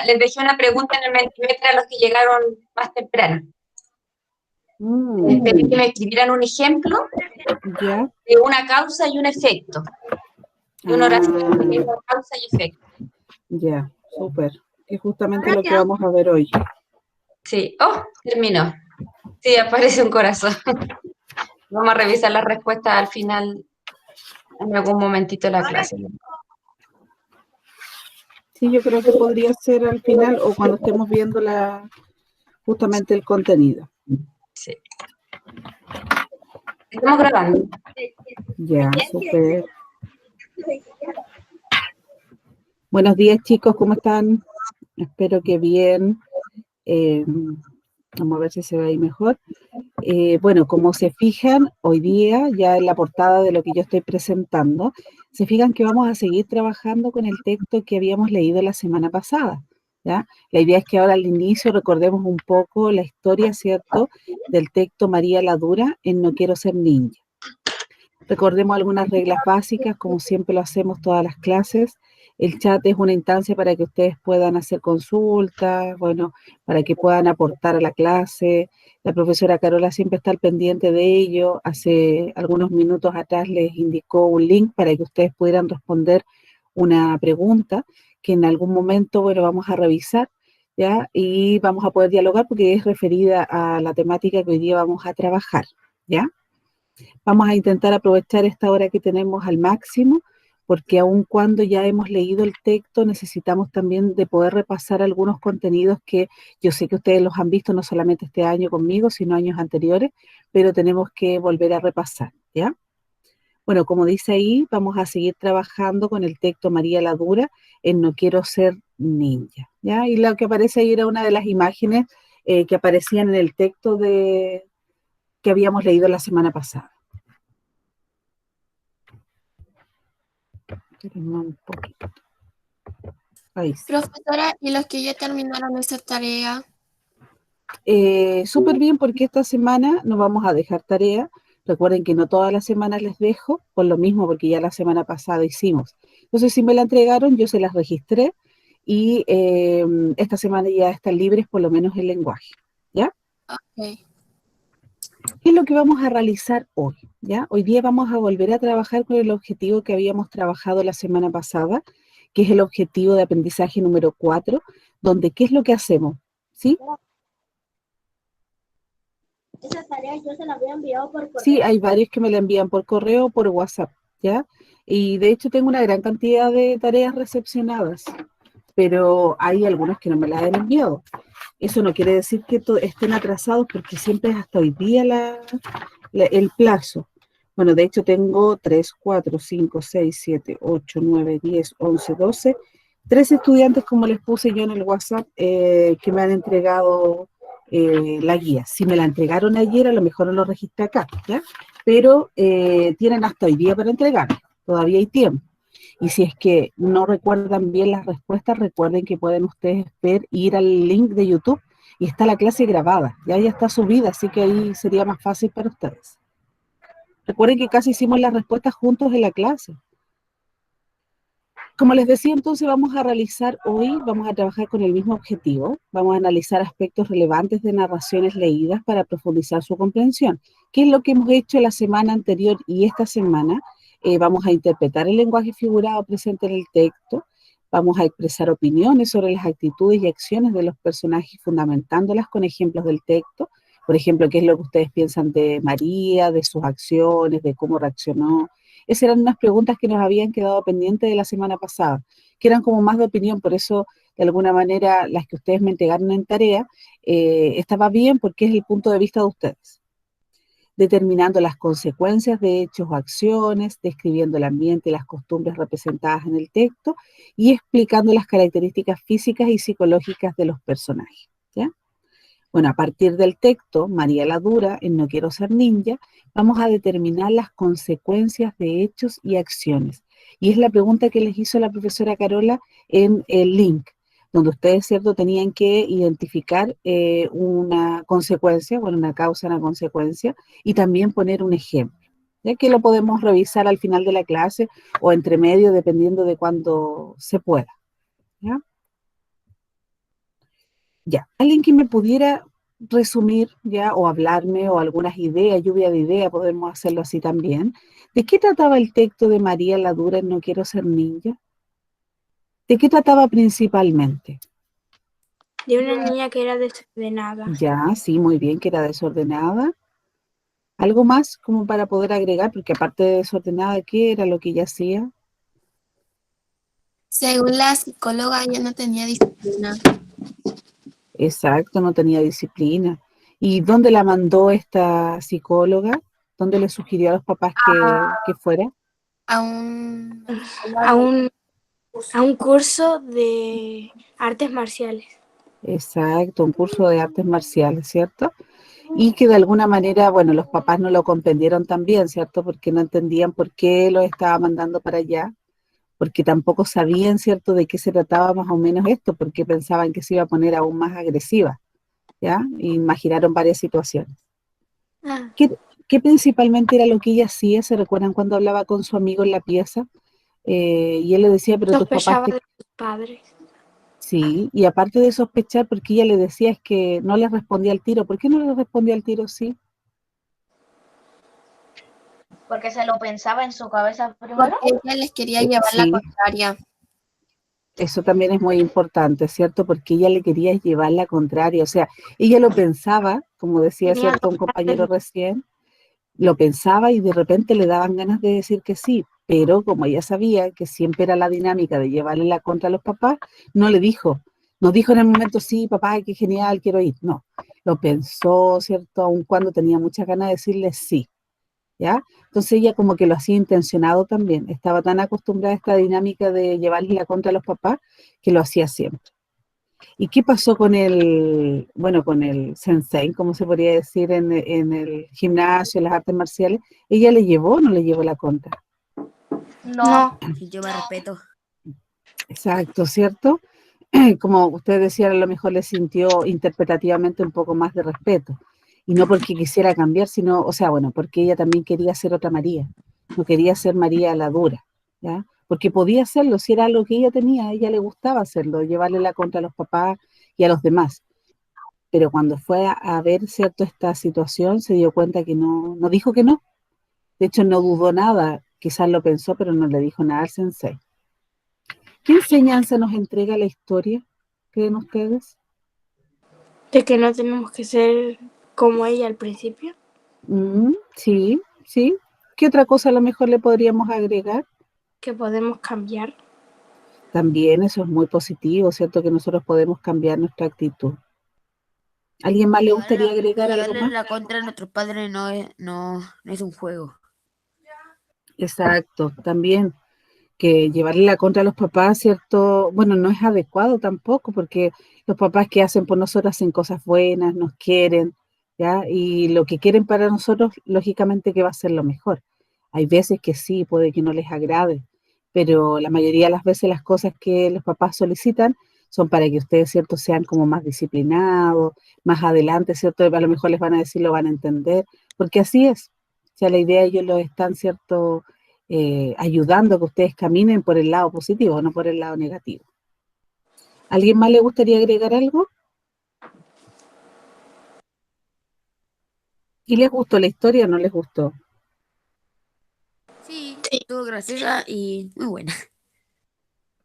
les dejé una pregunta en el Mentimeter a los que llegaron más temprano. Pedí que me escribieran un ejemplo de una causa y un efecto. De una oración que tenga causa y efecto. Ya, súper. Es justamente lo que vamos a ver hoy. Sí. Oh, terminó. Sí, aparece un corazón. Vamos a revisar las respuestas al final, en algún momentito de la clase. Sí, yo creo que podría ser al final o cuando estemos viendo justamente el contenido. Sí. Estamos grabando. Ya, súper. Buenos días, chicos, ¿cómo están? Espero que bien. Vamos a ver si se ve ahí mejor. Bueno, como se fijan, hoy día, ya en la portada de lo que yo estoy presentando, se fijan que vamos a seguir trabajando con el texto que habíamos leído la semana pasada, ¿ya? La idea es que ahora al inicio recordemos un poco la historia, ¿cierto?, del texto María la Dura en No quiero ser ninja. Recordemos algunas reglas básicas, como siempre lo hacemos todas las clases. El chat es una instancia para que ustedes puedan hacer consultas, bueno, para que puedan aportar a la clase. La profesora Carola siempre está al pendiente de ello. Hace algunos minutos atrás les indicó un link para que ustedes pudieran responder una pregunta que en algún momento, bueno, vamos a revisar, ¿ya? Y vamos a poder dialogar porque es referida a la temática que hoy día vamos a trabajar, ¿ya? Vamos a intentar aprovechar esta hora que tenemos al máximo, porque aun cuando ya hemos leído el texto, necesitamos también de poder repasar algunos contenidos que yo sé que ustedes los han visto no solamente este año conmigo, sino años anteriores, pero tenemos que volver a repasar, ¿ya? Bueno, como dice ahí, vamos a seguir trabajando con el texto María la Dura en No quiero ser ninja, ¿ya? Y lo que aparece ahí era una de las imágenes que aparecían en el texto que habíamos leído la semana pasada. Un poquito. Ahí sí. Profesora, ¿y los que ya terminaron esa tarea? Súper bien, porque esta semana no vamos a dejar tarea. Recuerden que no todas las semanas les dejo, por lo mismo, porque ya la semana pasada hicimos. Entonces, si me la entregaron, yo se las registré y esta semana ya están libres, por lo menos el lenguaje, ¿ya? Ok. ¿Qué es lo que vamos a realizar hoy? ¿Ya? Hoy día vamos a volver a trabajar con el objetivo que habíamos trabajado la semana pasada, que es el objetivo de aprendizaje número 4, donde ¿qué es lo que hacemos? ¿Sí? Esa tarea yo se la había enviado por correo. Sí, hay varios que me la envían por correo o por WhatsApp, ¿ya? Y de hecho tengo una gran cantidad de tareas recepcionadas, pero hay algunas que no me las han enviado. Eso no quiere decir que estén atrasados, porque siempre es hasta hoy día el plazo. Bueno, de hecho tengo 3, 4, 5, 6, 7, 8, 9, 10, 11, 12, 3 estudiantes, como les puse yo en el WhatsApp, que me han entregado la guía. Si me la entregaron ayer, a lo mejor no lo registré acá, ¿ya? Pero tienen hasta hoy día para entregar, todavía hay tiempo. Y si es que no recuerdan bien las respuestas, recuerden que pueden ustedes ir al link de YouTube y está la clase grabada, ya está subida, así que ahí sería más fácil para ustedes. Recuerden que casi hicimos las respuestas juntos en la clase. Como les decía, entonces vamos a realizar hoy, vamos a trabajar con el mismo objetivo, vamos a analizar aspectos relevantes de narraciones leídas para profundizar su comprensión. ¿Qué es lo que hemos hecho la semana anterior y esta semana? Vamos a interpretar el lenguaje figurado presente en el texto, vamos a expresar opiniones sobre las actitudes y acciones de los personajes fundamentándolas con ejemplos del texto. Por ejemplo, qué es lo que ustedes piensan de María, de sus acciones, de cómo reaccionó. Esas eran unas preguntas que nos habían quedado pendientes de la semana pasada, que eran como más de opinión, por eso de alguna manera las que ustedes me entregaron en tarea, estaba bien porque es el punto de vista de ustedes. Determinando las consecuencias de hechos o acciones, describiendo el ambiente y las costumbres representadas en el texto y explicando las características físicas y psicológicas de los personajes, ¿ya? Bueno, a partir del texto, María la Dura, en No quiero ser ninja, vamos a determinar las consecuencias de hechos y acciones. Y es la pregunta que les hizo la profesora Carola en el link, donde ustedes, ¿cierto?, tenían que identificar una consecuencia, bueno, una causa, una consecuencia, y también poner un ejemplo, ya que lo podemos revisar al final de la clase o entre medio, dependiendo de cuándo se pueda, ¿ya? Ya, alguien que me pudiera resumir ya o hablarme o algunas ideas, lluvia de ideas, podemos hacerlo así también. ¿De qué trataba el texto de María la Dura en No quiero ser ninja? ¿De qué trataba principalmente? De una niña que era desordenada. Ya, sí, muy bien, que era desordenada. ¿Algo más como para poder agregar? Porque aparte de desordenada, ¿qué era lo que ella hacía? Según la psicóloga, ella no tenía disciplina. Exacto, no tenía disciplina. ¿Y dónde la mandó esta psicóloga? ¿Dónde le sugirió a los papás que fuera? A un A un, a un curso de artes marciales. Exacto, un curso de artes marciales, ¿cierto? Y que de alguna manera, bueno, los papás no lo comprendieron también, ¿cierto? Porque no entendían por qué lo estaba mandando para allá, porque tampoco sabían, ¿cierto?, de qué se trataba más o menos esto, porque pensaban que se iba a poner aún más agresiva, ¿ya? Y imaginaron varias situaciones. Ah, ¿Qué, qué principalmente era lo que ella hacía? ¿Se recuerdan cuando hablaba con su amigo en la pieza? Y él le decía, pero tus papás sospechaba te... de sus padres. Sí, y aparte de sospechar, porque ella le decía es que no le respondía al tiro. ¿Por qué no le respondía al tiro? Sí. Porque se lo pensaba en su cabeza primero. porque ella les quería llevar la Sí, contraria. eso también es muy importante, ¿cierto? Porque ella le quería llevar la contraria. O sea, ella lo pensaba, como decía, Tenía ¿cierto? Un compañero recién, lo pensaba y de repente le daban ganas de decir que sí, pero como ella sabía que siempre era la dinámica de llevarle la contra a los papás, no le dijo, no dijo en el momento, sí, papá, qué genial, quiero ir, no, lo pensó, ¿cierto? Aun cuando tenía muchas ganas de decirle sí, ¿ya? Entonces ella como que lo hacía intencionado también, estaba tan acostumbrada a esta dinámica de llevarle la contra a los papás que lo hacía siempre. ¿Y qué pasó con el, bueno, con el sensei, como se podría decir, en el gimnasio, en las artes marciales? ¿Ella le llevó o no le llevó la contra? No. No, Sintió más respeto. Exacto, ¿cierto? Como usted decía, a lo mejor le sintió interpretativamente un poco más de respeto. Y no porque quisiera cambiar, sino, o sea, bueno, porque ella también quería ser otra María. No quería ser María la dura, ¿ya? Porque podía hacerlo, si era algo que ella tenía, a ella le gustaba hacerlo, llevarle la contra a los papás y a los demás. Pero cuando fue a ver, ¿cierto?, esta situación, se dio cuenta que no, no dijo que no. De hecho, no dudó nada, quizás lo pensó, pero no le dijo nada al sensei. ¿Qué enseñanza nos entrega la historia, creen ustedes? de que no tenemos que ser como ella al principio. Sí, sí. ¿Qué otra cosa a lo mejor le podríamos agregar? Que podemos cambiar. También eso es muy positivo, ¿cierto? Que nosotros podemos cambiar nuestra actitud. ¿Alguien más le gustaría agregar algo Llevarle más? la contra a nuestros padres no es un juego. Exacto, también. Que llevarle la contra a los papás, ¿cierto? Bueno, no es adecuado tampoco, porque los papás que hacen por nosotros hacen cosas buenas, nos quieren, ¿ya? Y lo que quieren para nosotros, lógicamente que va a ser lo mejor. Hay veces que sí, puede que no les agrade, pero la mayoría de las veces las cosas que los papás solicitan son para que ustedes, ¿cierto?, sean como más disciplinados, más adelante, ¿cierto? A lo mejor les van a decir, lo van a entender, porque así es. O sea, la idea ellos los están, ¿cierto?, ayudando a que ustedes caminen por el lado positivo, no por el lado negativo. ¿Alguien más le gustaría agregar algo? ¿Y les gustó la historia o no les gustó? Sí, Sí. estuvo graciosa y muy buena.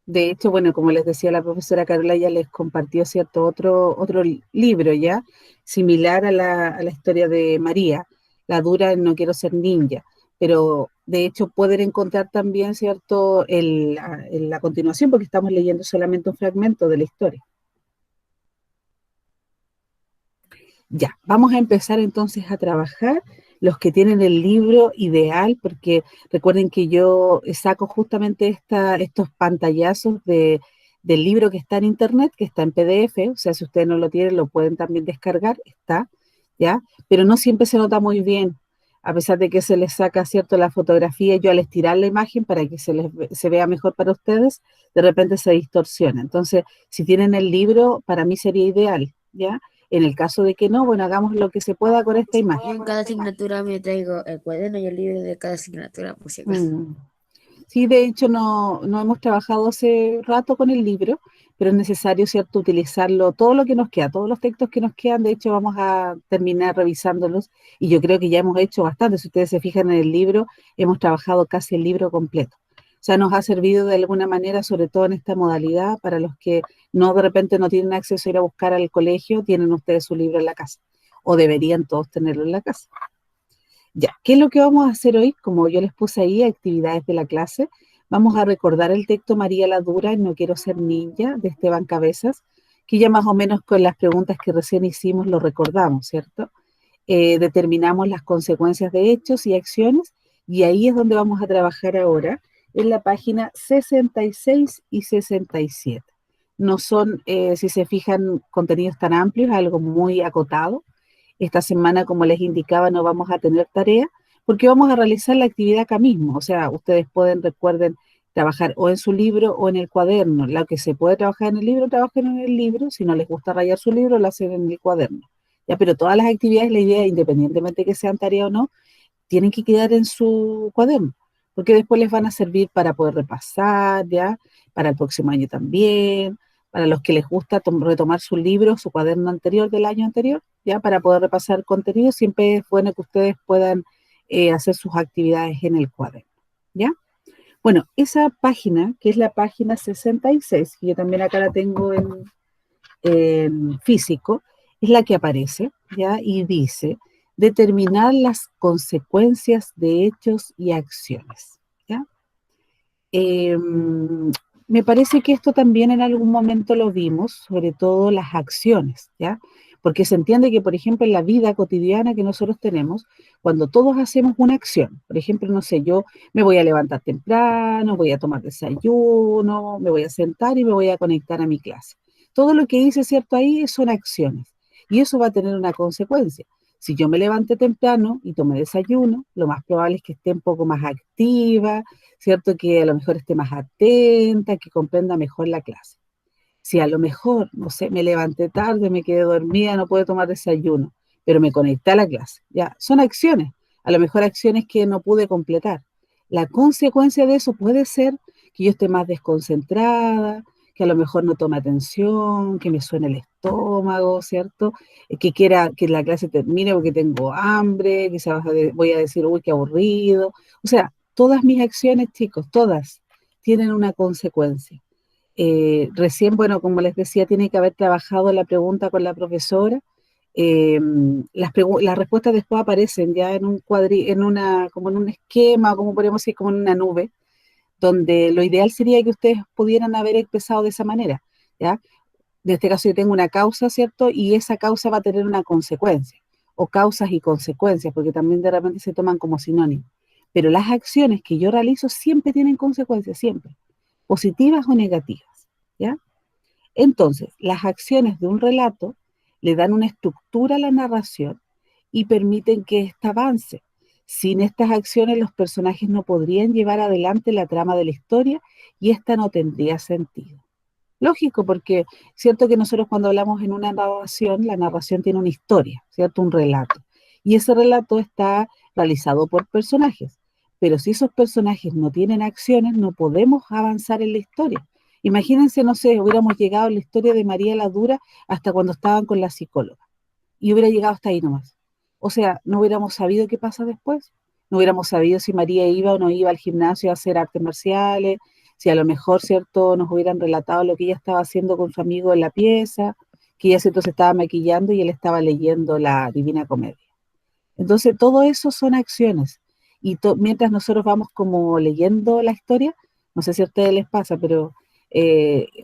De hecho, bueno, como les decía la profesora Carola, ya les compartió cierto otro libro ya, similar a la historia de María, La Dura en No quiero ser ninja, pero de hecho pueden encontrar también cierto en la continuación, porque estamos leyendo solamente un fragmento de la historia. Ya, vamos a empezar entonces a trabajar los que tienen el libro ideal, porque recuerden que yo saco justamente estos pantallazos del libro que está en internet, que está en PDF, o sea, si ustedes no lo tienen, lo pueden también descargar, está, ¿ya? Pero no siempre se nota muy bien, a pesar de que se les saca, ¿cierto?, la fotografía, yo al estirar la imagen para que se vea mejor para ustedes, de repente se distorsiona. Entonces, si tienen el libro, para mí sería ideal, ¿ya? En el caso de que no, bueno, hagamos lo que se pueda con esta Yo imagen. en cada asignatura me traigo el cuaderno y el libro de cada asignatura, por si acaso. Mm. Sí, de hecho no hemos trabajado hace rato con el libro, pero es necesario, ¿cierto?, utilizarlo, todo lo que nos queda, todos los textos que nos quedan. De hecho, vamos a terminar revisándolos y yo creo que ya hemos hecho bastante. Si ustedes se fijan en el libro, hemos trabajado casi el libro completo. O sea, nos ha servido de alguna manera, sobre todo en esta modalidad, para los que no de repente no tienen acceso a ir a buscar al colegio, tienen ustedes su libro en la casa, o deberían todos tenerlo en la casa. Ya, ¿qué es lo que vamos a hacer hoy? Como yo les puse ahí, actividades de la clase, vamos a recordar el texto María la Dura en No quiero ser ninja, de Esteban Cabezas, que ya más o menos con las preguntas que recién hicimos lo recordamos, ¿cierto? Determinamos las consecuencias de hechos y acciones, y ahí es donde vamos a trabajar ahora, en la página 66 y 67. No son, si se fijan, contenidos tan amplios, algo muy acotado. Esta semana, como les indicaba, no vamos a tener tarea porque vamos a realizar la actividad acá mismo. O sea, ustedes pueden, recuerden, trabajar o en su libro o en el cuaderno. Lo que se puede trabajar en el libro, trabajen en el libro. Si no les gusta rayar su libro, lo hacen en el cuaderno. Ya, pero todas las actividades, la idea, independientemente de que sean tarea o no, tienen que quedar en su cuaderno, porque después les van a servir para poder repasar, ya, para el próximo año también, para los que les gusta retomar su libro, su cuaderno anterior del año anterior, ya, para poder repasar contenido. Siempre es bueno que ustedes puedan hacer sus actividades en el cuaderno, ¿ya? Bueno, esa página, que es la página 66, que yo también acá la tengo en físico, es la que aparece, ¿ya? Y dice, determinar las consecuencias de hechos y acciones, ¿ya? Me parece que esto también en algún momento lo vimos, sobre todo las acciones, ¿ya? Porque se entiende que, por ejemplo, en la vida cotidiana que nosotros tenemos, cuando todos hacemos una acción, por ejemplo, no sé, yo me voy a levantar temprano, voy a tomar desayuno, me voy a sentar y me voy a conectar a mi clase. Todo lo que hice, ¿cierto? Ahí son acciones y eso va a tener una consecuencia. Si yo me levanté temprano y tomé desayuno, lo más probable es que esté un poco más activa, ¿cierto? Que a lo mejor esté más atenta, que comprenda mejor la clase. Si a lo mejor, no sé, me levanté tarde, me quedé dormida, no puedo tomar desayuno, pero me conecté a la clase, ya, son acciones, a lo mejor acciones que no pude completar. La consecuencia de eso puede ser que yo esté más desconcentrada, que a lo mejor no tome atención, que me suene el estómago, ¿cierto? Que quiera que la clase termine porque tengo hambre, quizás voy a decir, uy, qué aburrido. O sea, todas mis acciones, chicos, todas tienen una consecuencia. Recién, bueno, como les decía, tiene que haber trabajado la pregunta con la profesora. Las respuestas después aparecen ya en un como en un esquema, como podríamos decir, como en una nube, donde lo ideal sería que ustedes pudieran haber expresado de esa manera, ¿ya? En este caso yo tengo una causa, ¿cierto? Y esa causa va a tener una consecuencia, o causas y consecuencias, porque también de repente se toman como sinónimos. Pero las acciones que yo realizo siempre tienen consecuencias, siempre, positivas o negativas, ¿ya? Entonces, las acciones de un relato le dan una estructura a la narración y permiten que ésta avance. Sin estas acciones, los personajes no podrían llevar adelante la trama de la historia y esta no tendría sentido. Lógico, porque cierto que nosotros cuando hablamos en una narración, la narración tiene una historia, ¿cierto? Un relato. Y ese relato está realizado por personajes. Pero si esos personajes no tienen acciones, no podemos avanzar en la historia. Imagínense, no sé, hubiéramos llegado a la historia de María la Dura hasta cuando estaban con la psicóloga. Y hubiera llegado hasta ahí nomás. O sea, no hubiéramos sabido qué pasa después. No hubiéramos sabido si María iba o no iba al gimnasio a hacer artes marciales, si a lo mejor, ¿cierto?, nos hubieran relatado lo que ella estaba haciendo con su amigo en la pieza, que ella, ¿cierto?, se estaba maquillando y él estaba leyendo la Divina Comedia. Entonces, todo eso son acciones. Y mientras nosotros vamos como leyendo la historia, no sé si a ustedes les pasa, pero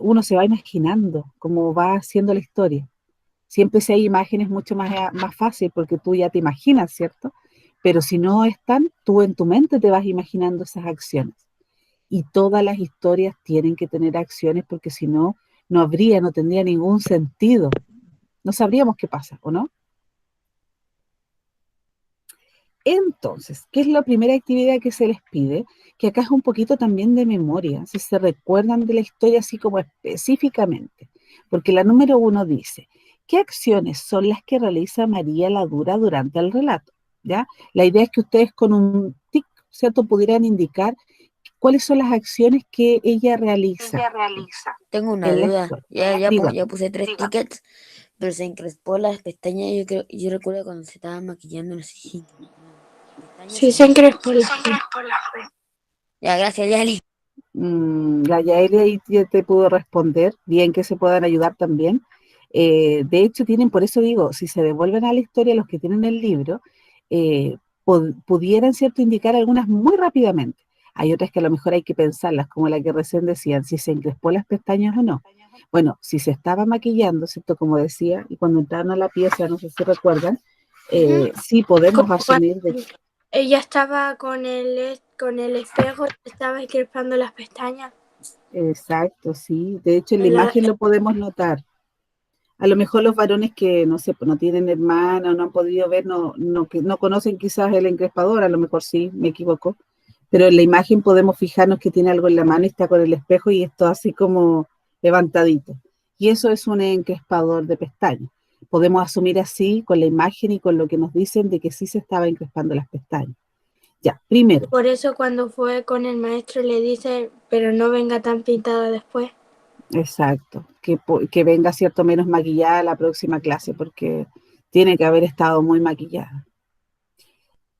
uno se va imaginando cómo va haciendo la historia. Siempre si hay imágenes mucho más fácil porque tú ya te imaginas, ¿cierto? Pero si no están, tú en tu mente te vas imaginando esas acciones. Y todas las historias tienen que tener acciones porque si no, no tendría ningún sentido. No sabríamos qué pasa, ¿o no? Entonces, ¿qué es la primera actividad que se les pide? Que acá es un poquito también de memoria, si se recuerdan de la historia así como específicamente. Porque la número 1 dice, ¿qué acciones son las que realiza María la Dura durante el relato? ¿Ya? La idea es que ustedes con un tic, ¿cierto?, pudieran indicar ¿cuáles son las acciones que ella realiza Tengo una en la duda. escuela? Ya Diga. puse 3 tickets, pero se encrespó las pestañas. Yo recuerdo cuando se estaba maquillando, no sé si. Pestañas Sí, se encrespó la frente. Ya, gracias, Yali. La Yaeli ahí ya te pudo responder, bien que se puedan ayudar también. De hecho, tienen, por eso digo, si se devuelven a la historia los que tienen el libro, pudieran, ¿cierto?, indicar algunas muy rápidamente. Hay otras que a lo mejor hay que pensarlas, como la que recién decían, si se encrespó las pestañas o no. Bueno, si se estaba maquillando, ¿cierto?, como decía, y cuando entraron a la pieza, no sé si recuerdan, sí podemos Como asumir de que ella estaba con el espejo, estaba encrespando las pestañas. exacto, sí. De hecho, en la La- imagen lo podemos notar. A lo mejor los varones que, no sé, pues no tienen hermana o no han podido ver, que no conocen quizás el encrespador, a lo mejor sí, me equivoco, pero en la imagen podemos fijarnos que tiene algo en la mano y está con el espejo y esto así como levantadito. Y eso es un encrespador de pestañas. Podemos asumir así con la imagen y con lo que nos dicen de que sí se estaba encrespando las pestañas. Ya, primero, Por eso cuando fue con el maestro le dice, pero no venga tan pintada después. exacto, que venga cierto menos maquillada a la próxima clase porque tiene que haber estado muy maquillada.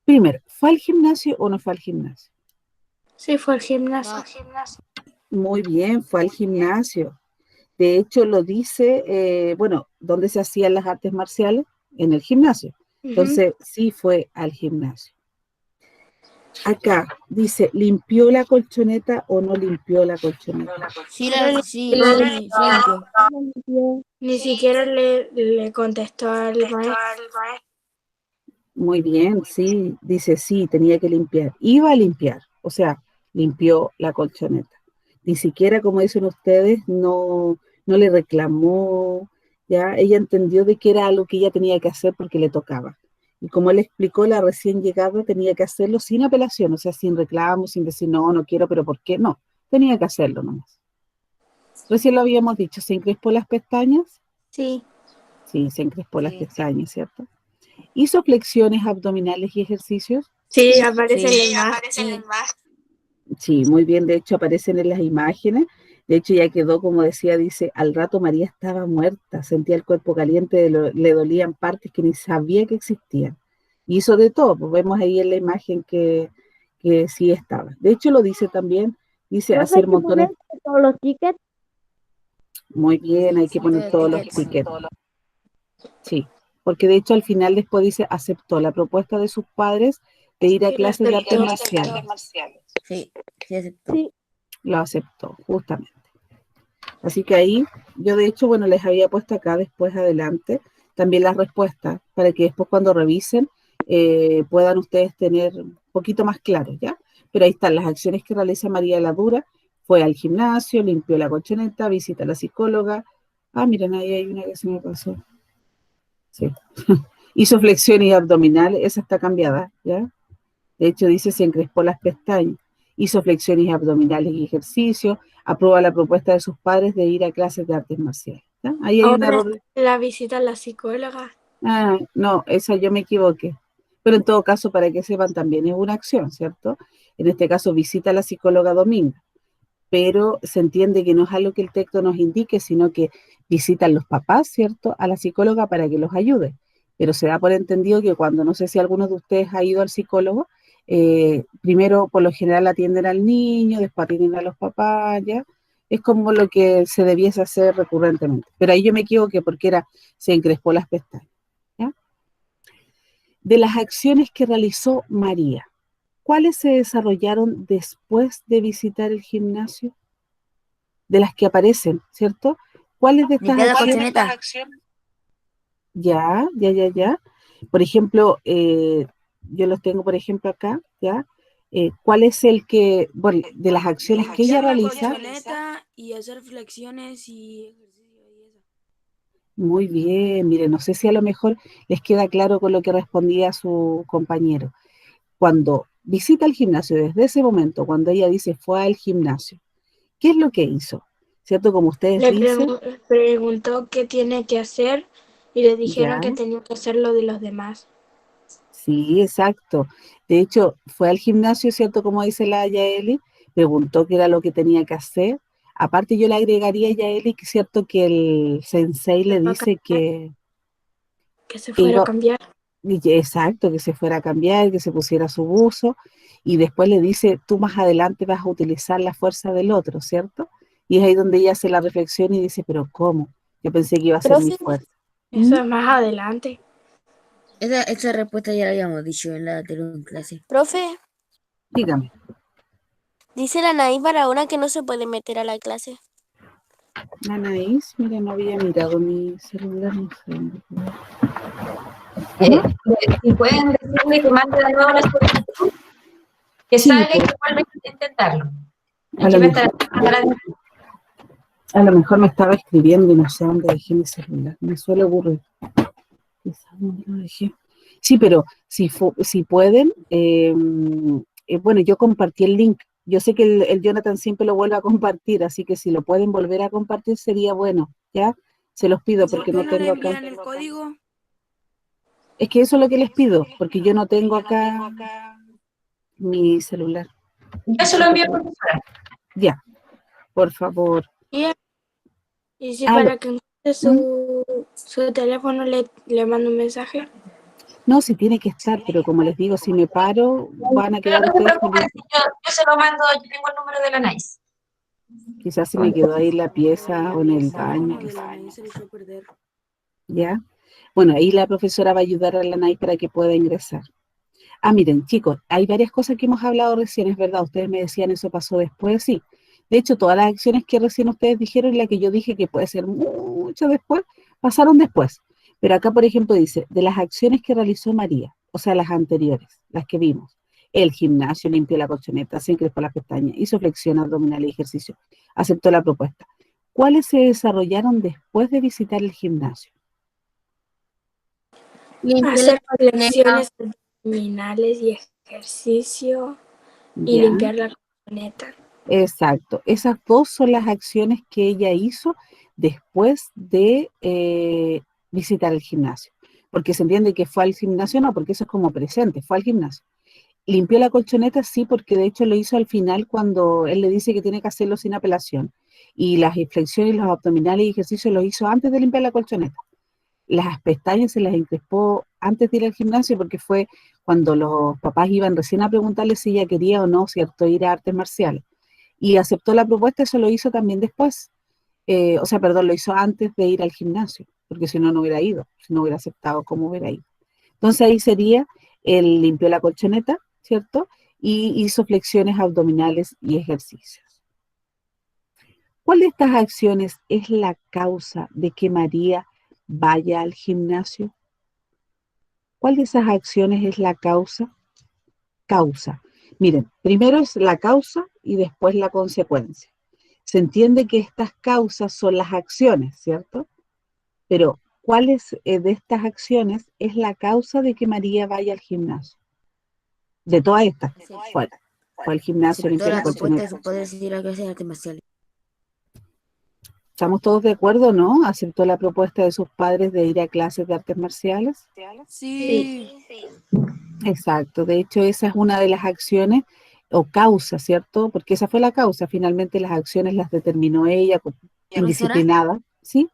Primero, ¿fue al gimnasio o no fue al gimnasio? Sí, fue al gimnasio. Muy bien, fue al gimnasio. De hecho, lo dice, bueno, ¿dónde se hacían las artes marciales? En el gimnasio. Entonces, sí fue al gimnasio. Acá dice, ¿limpió la colchoneta o no limpió la colchoneta? Sí, Sí, la limpió. Ni siquiera le contestó al maestro. Muy bien, sí, dice sí, tenía que limpiar. Iba a limpiar, o sea, limpió la colchoneta. Ni siquiera, como dicen ustedes, no le reclamó, ya, ella entendió de que era algo que ella tenía que hacer porque le tocaba. Y como él explicó, la recién llegada tenía que hacerlo sin apelación, o sea, sin reclamo, sin decir no, no quiero, pero ¿por qué? No, tenía que hacerlo nomás. Recién lo habíamos dicho, ¿se encrespó las pestañas? Sí. Sí, se encrespó las Sí. pestañas, ¿cierto? ¿Hizo flexiones abdominales y ejercicios? Sí, aparece Sí. en el mar. Sí, muy bien, de hecho aparecen en las imágenes, de hecho ya quedó, como decía, dice, al rato María estaba muerta, sentía el cuerpo caliente, le dolían partes que ni sabía que existían. Y hizo de todo, pues vemos ahí en la imagen que sí estaba. De hecho lo dice también, dice hacer montones, todos los tickets. muy bien, hay que poner todos los tickets. Sí, porque de hecho al final después dice, aceptó la propuesta de sus padres de ir a Sí, clases de artes marciales. Sí, sí, aceptó. Sí. Lo aceptó, justamente. Así que ahí, yo de hecho, bueno, les había puesto acá después adelante también las respuestas para que después cuando revisen puedan ustedes tener un poquito más claro, ¿ya? Pero ahí están las acciones que realiza María la Dura. Fue al gimnasio, limpió la colchoneta, visita a la psicóloga. Ah, miren, ahí hay una que se me pasó. Sí. Hizo flexiones abdominales, esa está cambiada, ¿ya? De hecho, dice, se encrespó las pestañas, hizo flexiones abdominales y ejercicio, aprueba la propuesta de sus padres de ir a clases de artes marciales. ¿Ya? Ahí hay un Ahora error. la visita a la psicóloga. Ah, no, esa yo me equivoqué. Pero en todo caso, para que sepan, también es una acción, ¿cierto? En este caso, visita a la psicóloga Dominga, pero se entiende que no es algo que el texto nos indique, sino que visitan los papás, ¿cierto?, a la psicóloga para que los ayude. Pero se da por entendido que cuando, no sé si alguno de ustedes ha ido al psicólogo, primero por lo general atienden al niño, después atienden a los papás, ¿ya? Es como lo que se debiese hacer recurrentemente. Pero ahí yo me equivoqué porque se encrespó las pestañas, ¿ya? De las acciones que realizó María, ¿cuáles se desarrollaron después de visitar el gimnasio? De las que aparecen, ¿cierto? ¿Cuáles de estas Limpió la acciones? colchoneta. Ya. Por ejemplo, yo los tengo, por ejemplo, acá, ¿ya? ¿Cuál es el que, bueno, de las acciones que ella realiza? Y hacer flexiones y ejercicio y eso. Muy bien, mire, no sé si a lo mejor les queda claro con lo que respondía su compañero. Cuando visita el gimnasio, desde ese momento, cuando ella dice fue al gimnasio, ¿qué es lo que hizo? ¿Cierto? Como ustedes Le dicen, preguntó qué tiene que hacer y le dijeron ya, que tenía que hacer lo de los demás. sí, exacto. De hecho, fue al gimnasio, ¿cierto? Como dice la Yaeli, preguntó qué era lo que tenía que hacer. Aparte yo le agregaría ya a Eli que es cierto que el sensei le dice Que se que fuera a iba, cambiar. exacto, que se fuera a cambiar, que se pusiera su buzo, y después le dice, tú más adelante vas a utilizar la fuerza del otro, ¿cierto? Y es ahí donde ella hace la reflexión y dice, pero ¿cómo? Yo pensé que iba a ser mi Profe, fuerza. Eso es más adelante. esa respuesta ya la habíamos dicho en la anterior clase. Profe, Dígame. dice la Naís Barahona que no se puede meter a la clase. Anaís, mira, no había mirado mi celular, no sé. Si pueden decirle que mande de nuevo la solicitud, que Sí, salga y pues, que vuelva a intentarlo. a Aquí lo va a estar mejor, a lo mejor me estaba escribiendo y no sé dónde dejé mi celular. Me suele ocurrir. Quizás dónde lo dejé. Sí, pero si pueden, bueno, yo compartí el link. Yo sé que el Jonathan siempre lo vuelve a compartir, así que si lo pueden volver a compartir sería bueno, ¿ya? Se los pido porque no tengo acá. el código? Es que eso es lo que les pido, porque yo no tengo acá mi celular. yo se lo envío a la profesora. Ya, por favor. Y si Ah, para que encuentre ¿Mm? su teléfono le mando un mensaje. No, sí tiene que estar, pero como les digo, si me paro, van a Pero quedar no se ustedes preocupen, solitos. si yo se lo mando, yo tengo el número de la NICE. Quizás se me quedó ahí en la pieza o en el baño, De la Naís se le echó a perder. ¿ya? Bueno, ahí la profesora va a ayudar a la NAI para que pueda ingresar. Ah, miren, chicos, hay varias cosas que hemos hablado recién, es verdad, ustedes me decían eso pasó después, sí. De hecho, todas las acciones que recién ustedes dijeron y la que yo dije que puede ser mucho después, pasaron después. Pero acá, por ejemplo, dice, de las acciones que realizó María, o sea, las anteriores, las que vimos, el gimnasio, limpió la colchoneta, se encrespó las pestañas, hizo flexión abdominal y ejercicio, aceptó la propuesta. ¿Cuáles se desarrollaron después de visitar el gimnasio? Limpió la Hacer colchoneta. flexiones abdominales y ejercicio y Ya. limpiar la colchoneta. Exacto, esas dos son las acciones que ella hizo después de visitar el gimnasio, porque se entiende que fue al gimnasio, no, porque eso es como presente, fue al gimnasio. Limpió la colchoneta, sí, porque de hecho lo hizo al final cuando él le dice que tiene que hacerlo sin apelación, y las flexiones, los abdominales y ejercicios los hizo antes de limpiar la colchoneta. Las pestañas se las encrespó antes de ir al gimnasio porque fue cuando los papás iban recién a preguntarle si ella quería o no, ¿cierto?, ir a artes marciales y aceptó la propuesta, eso lo hizo también después. O sea, perdón, lo hizo antes de ir al gimnasio, porque si no, no hubiera ido, si no hubiera aceptado, ¿cómo hubiera ido? Entonces ahí sería, él limpió la colchoneta, ¿cierto? Y hizo flexiones abdominales y ejercicios. ¿Cuál de estas acciones es la causa de que María vaya al gimnasio? ¿Cuál de esas acciones es la causa? Causa. Miren, primero es la causa y después la consecuencia. Se entiende que estas causas son las acciones, ¿cierto? Pero, ¿cuáles de estas acciones es la causa de que María vaya al gimnasio? De todas estas, fue al gimnasio, Aceptó limpió la la propuesta de colchoneta. sus padres de ir a clase de artes marciales. ¿Estamos todos de acuerdo, no? ¿Aceptó la propuesta de sus padres de ir a clases de artes marciales? Sí. Exacto, de hecho esa es una de las acciones o causa, ¿cierto? Porque esa fue la causa, finalmente las acciones las determinó ella, Profesora, indisciplinada, ¿sí?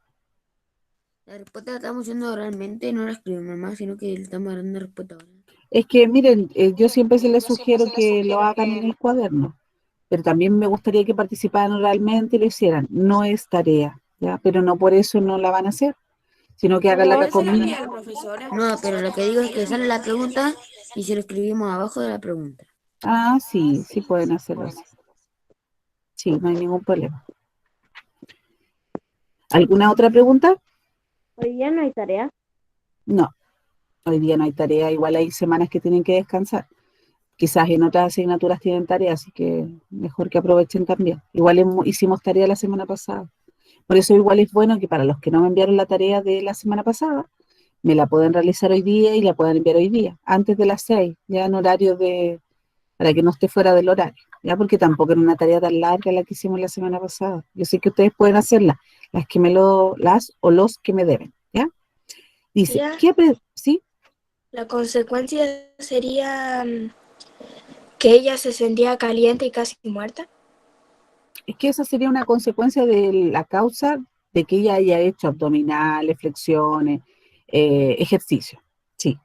la respuesta la estamos haciendo realmente, no la escribió mamá, sino que le estamos dando una respuesta ahora. Es que miren, yo siempre se les sugiero que lo hagan en el cuaderno, pero también me gustaría que participaran oralmente y lo hicieran. No es tarea, ¿ya? Pero no por eso no la van a hacer, sino que háganla conmigo. Profesora. No, pero lo que digo es que sale la pregunta y se lo escribimos abajo de la pregunta. Ah, sí, sí pueden hacerlo así. Sí, no hay ningún problema. ¿Alguna otra pregunta? Hoy día no hay tarea. No, hoy día no hay tarea, igual hay semanas que tienen que descansar. Quizás en otras asignaturas tienen tarea, así que mejor que aprovechen también. Igual hicimos tarea la semana pasada. Por eso igual es bueno que para los que no me enviaron la tarea de la semana pasada, me la pueden realizar hoy día y la puedan enviar hoy día, antes de las 6, ya en horario para que no esté fuera del horario, ya porque tampoco era una tarea tan larga la que hicimos la semana pasada. Yo sé que ustedes pueden hacerla, las o los que me deben, ¿ya? Dice, Ya. ¿sí? La consecuencia sería que ella se sentía caliente y casi muerta. Es que esa sería una consecuencia de la causa de que ella haya hecho abdominales, flexiones, ejercicio. Sí,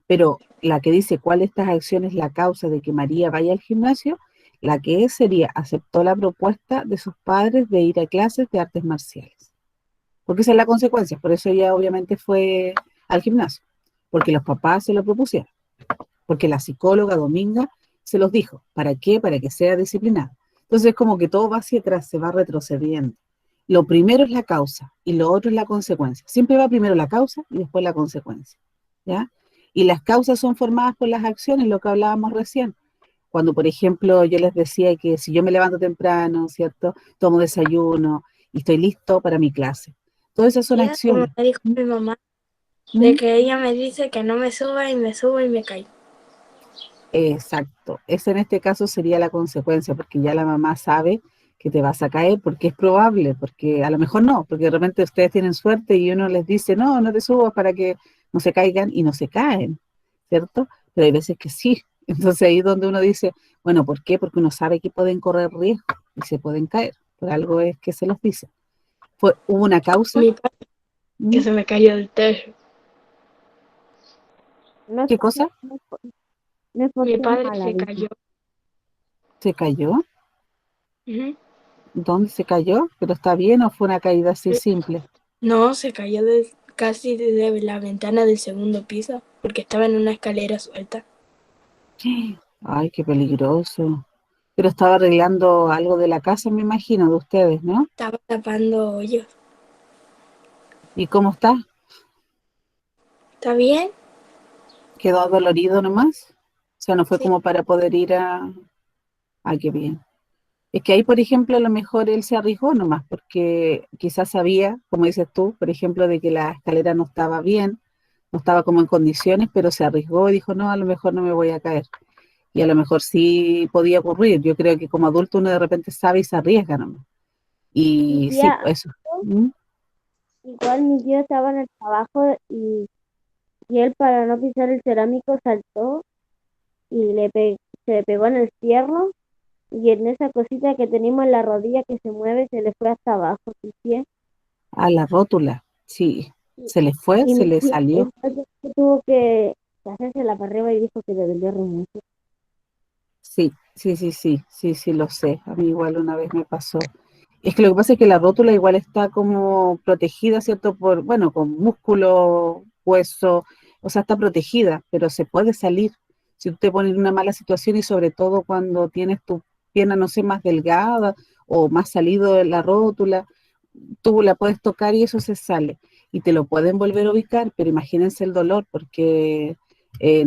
pero la que dice cuál de estas acciones es la causa de que María vaya al gimnasio, la que es sería aceptó la propuesta de sus padres de ir a clases de artes marciales. Porque esa es la consecuencia, por eso ella obviamente fue al gimnasio, porque los papás se lo propusieron, porque la psicóloga Dominga se los dijo. ¿Para qué? Para que sea disciplinado. Entonces es como que todo va hacia atrás, se va retrocediendo. Lo primero es la causa y lo otro es la consecuencia. Siempre va primero la causa y después la consecuencia, ¿ya? Y las causas son formadas por las acciones, lo que hablábamos recién. Cuando, por ejemplo, yo les decía que si yo me levanto temprano, ¿cierto? Tomo desayuno y estoy listo para mi clase. Todas esas son Ella, como acciones. me dijo mi mamá, ¿Mm? de que ella me dice que no me suba y me subo y me caigo. Exacto. Esa en este caso sería la consecuencia, porque ya la mamá sabe que te vas a caer, porque es probable, porque a lo mejor no, porque de repente ustedes tienen suerte y uno les dice, no, no te subas para que no se caigan y no se caen, ¿cierto? Pero hay veces que sí. Entonces ahí es donde uno dice, bueno, ¿por qué? Porque uno sabe que pueden correr riesgo y se pueden caer. Por algo es que se los dice. ¿Hubo una causa? Mi padre que ¿Mm? se me cayó del techo. No, ¿Qué cosa? no es por Mi ser padre mala, se dice. cayó. ¿Se cayó? Ujú. ¿Dónde se cayó? ¿Pero está bien o fue una caída así simple? No, se cayó casi desde la ventana del segundo piso porque estaba en una escalera suelta. Ay, qué peligroso. Pero estaba arreglando algo de la casa, me imagino, de ustedes, ¿no? Estaba tapando hoyos. ¿Y cómo está? ¿Está bien? ¿Quedó dolorido nomás? O sea, no fue Sí. como para poder ir a... Ay, qué bien. Es que ahí, por ejemplo, a lo mejor él se arriesgó nomás, porque quizás sabía, como dices tú, por ejemplo, de que la escalera no estaba bien, no estaba como en condiciones, pero se arriesgó y dijo, no, a lo mejor no me voy a caer. Y a lo mejor sí podía ocurrir. Yo creo que como adulto uno de repente sabe y se arriesga nomás. Mi Y sí, tía, pues eso. ¿Mm? igual mi tío estaba en el trabajo y él para no pisar el cerámico saltó y se le pegó en el fierro y en esa cosita que tenemos en la rodilla que se mueve se le fue hasta abajo su pie. A la rótula, sí. Y, Se le fue, y se mi le tía salió. entonces tuvo que hacerse la para arriba y dijo que le dolió re mucho. Sí, sí, sí, sí, sí, sí, lo sé. A mí igual una vez me pasó. Es que lo que pasa es que la rótula igual está como protegida, ¿cierto? Por, bueno, con músculo, hueso, o sea, está protegida, pero se puede salir si tú te pones en una mala situación y sobre todo cuando tienes tu pierna, no sé, más delgada o más salido de la rótula, tú la puedes tocar y eso se sale. Y te lo pueden volver a ubicar, pero imagínense el dolor porque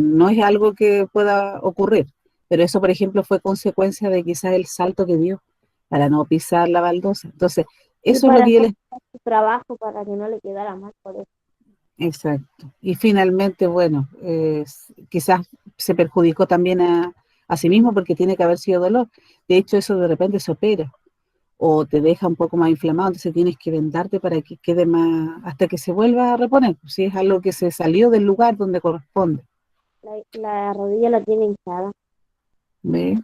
no es algo que pueda ocurrir. Pero eso, por ejemplo, fue consecuencia de quizás el salto que dio para no pisar la baldosa. Entonces, Y eso es lo para que yo hacer les... su trabajo para que no le quedara mal por eso. Exacto. Y finalmente, bueno, quizás se perjudicó también a sí mismo porque tiene que haber sido dolor. De hecho, eso de repente se opera o te deja un poco más inflamado, entonces tienes que vendarte para que quede más, hasta que se vuelva a reponer, si es algo que se salió del lugar donde corresponde. La rodilla la tiene hinchada. ¿Ve?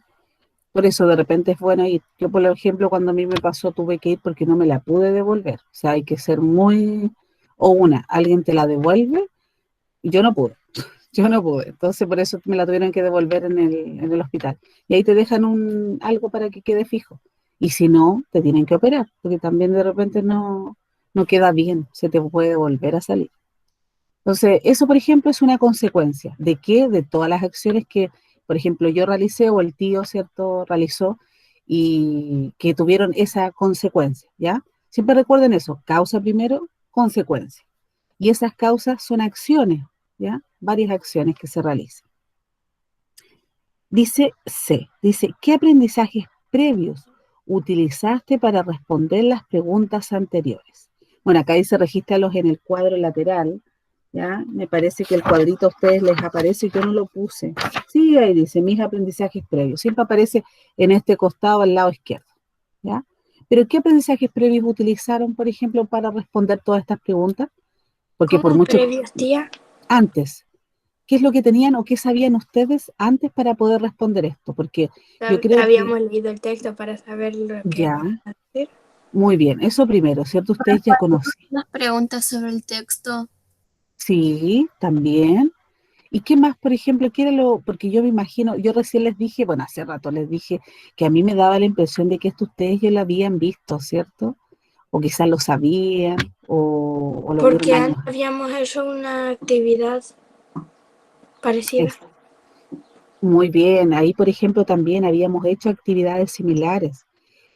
Por eso de repente es bueno ir. Yo, por ejemplo, cuando a mí me pasó, tuve que ir porque no me la pude devolver. O sea, hay que ser muy... O alguien te la devuelve y yo no pude. Yo no pude. Entonces, por eso me la tuvieron que devolver en el hospital. Y ahí te dejan algo para que quede fijo. Y si no, te tienen que operar, porque también de repente no queda bien, se te puede volver a salir. Entonces, eso, por ejemplo, es una consecuencia de que de todas las acciones que, por ejemplo, yo realicé o el tío, ¿cierto?, realizó y que tuvieron esa consecuencia, ¿ya? Siempre recuerden eso, causa primero, consecuencia. Y esas causas son acciones, ¿ya? Varias acciones que se realizan. Dice C, dice, ¿qué aprendizajes previos utilizaste para responder las preguntas anteriores? Bueno, acá dice regístralos en el cuadro lateral, ¿ya? Me parece que el cuadrito a ustedes les aparece, yo no lo puse. Sí, ahí dice, mis aprendizajes previos. Siempre aparece en este costado al lado izquierdo, ¿ya? Pero ¿qué aprendizajes previos utilizaron, por ejemplo, para responder todas estas preguntas? Porque por ¿Cómo mucho previos, tía? antes, qué es lo que tenían o qué sabían ustedes antes para poder responder esto, porque yo creo que Habíamos leído el texto para saber lo que ya, vamos a hacer. muy bien, eso primero, ¿cierto? Ustedes ya conocían. Las preguntas sobre el texto. Sí, también. ¿Y qué más, por ejemplo, qué era lo, porque yo me imagino, yo recién les dije, bueno, hace rato les dije que a mí me daba la impresión de que esto ustedes ya lo habían visto, ¿cierto? O quizás lo sabían, o lo vieron Porque años antes habíamos hecho una actividad parecida. antes. Muy bien, ahí por ejemplo también habíamos hecho actividades similares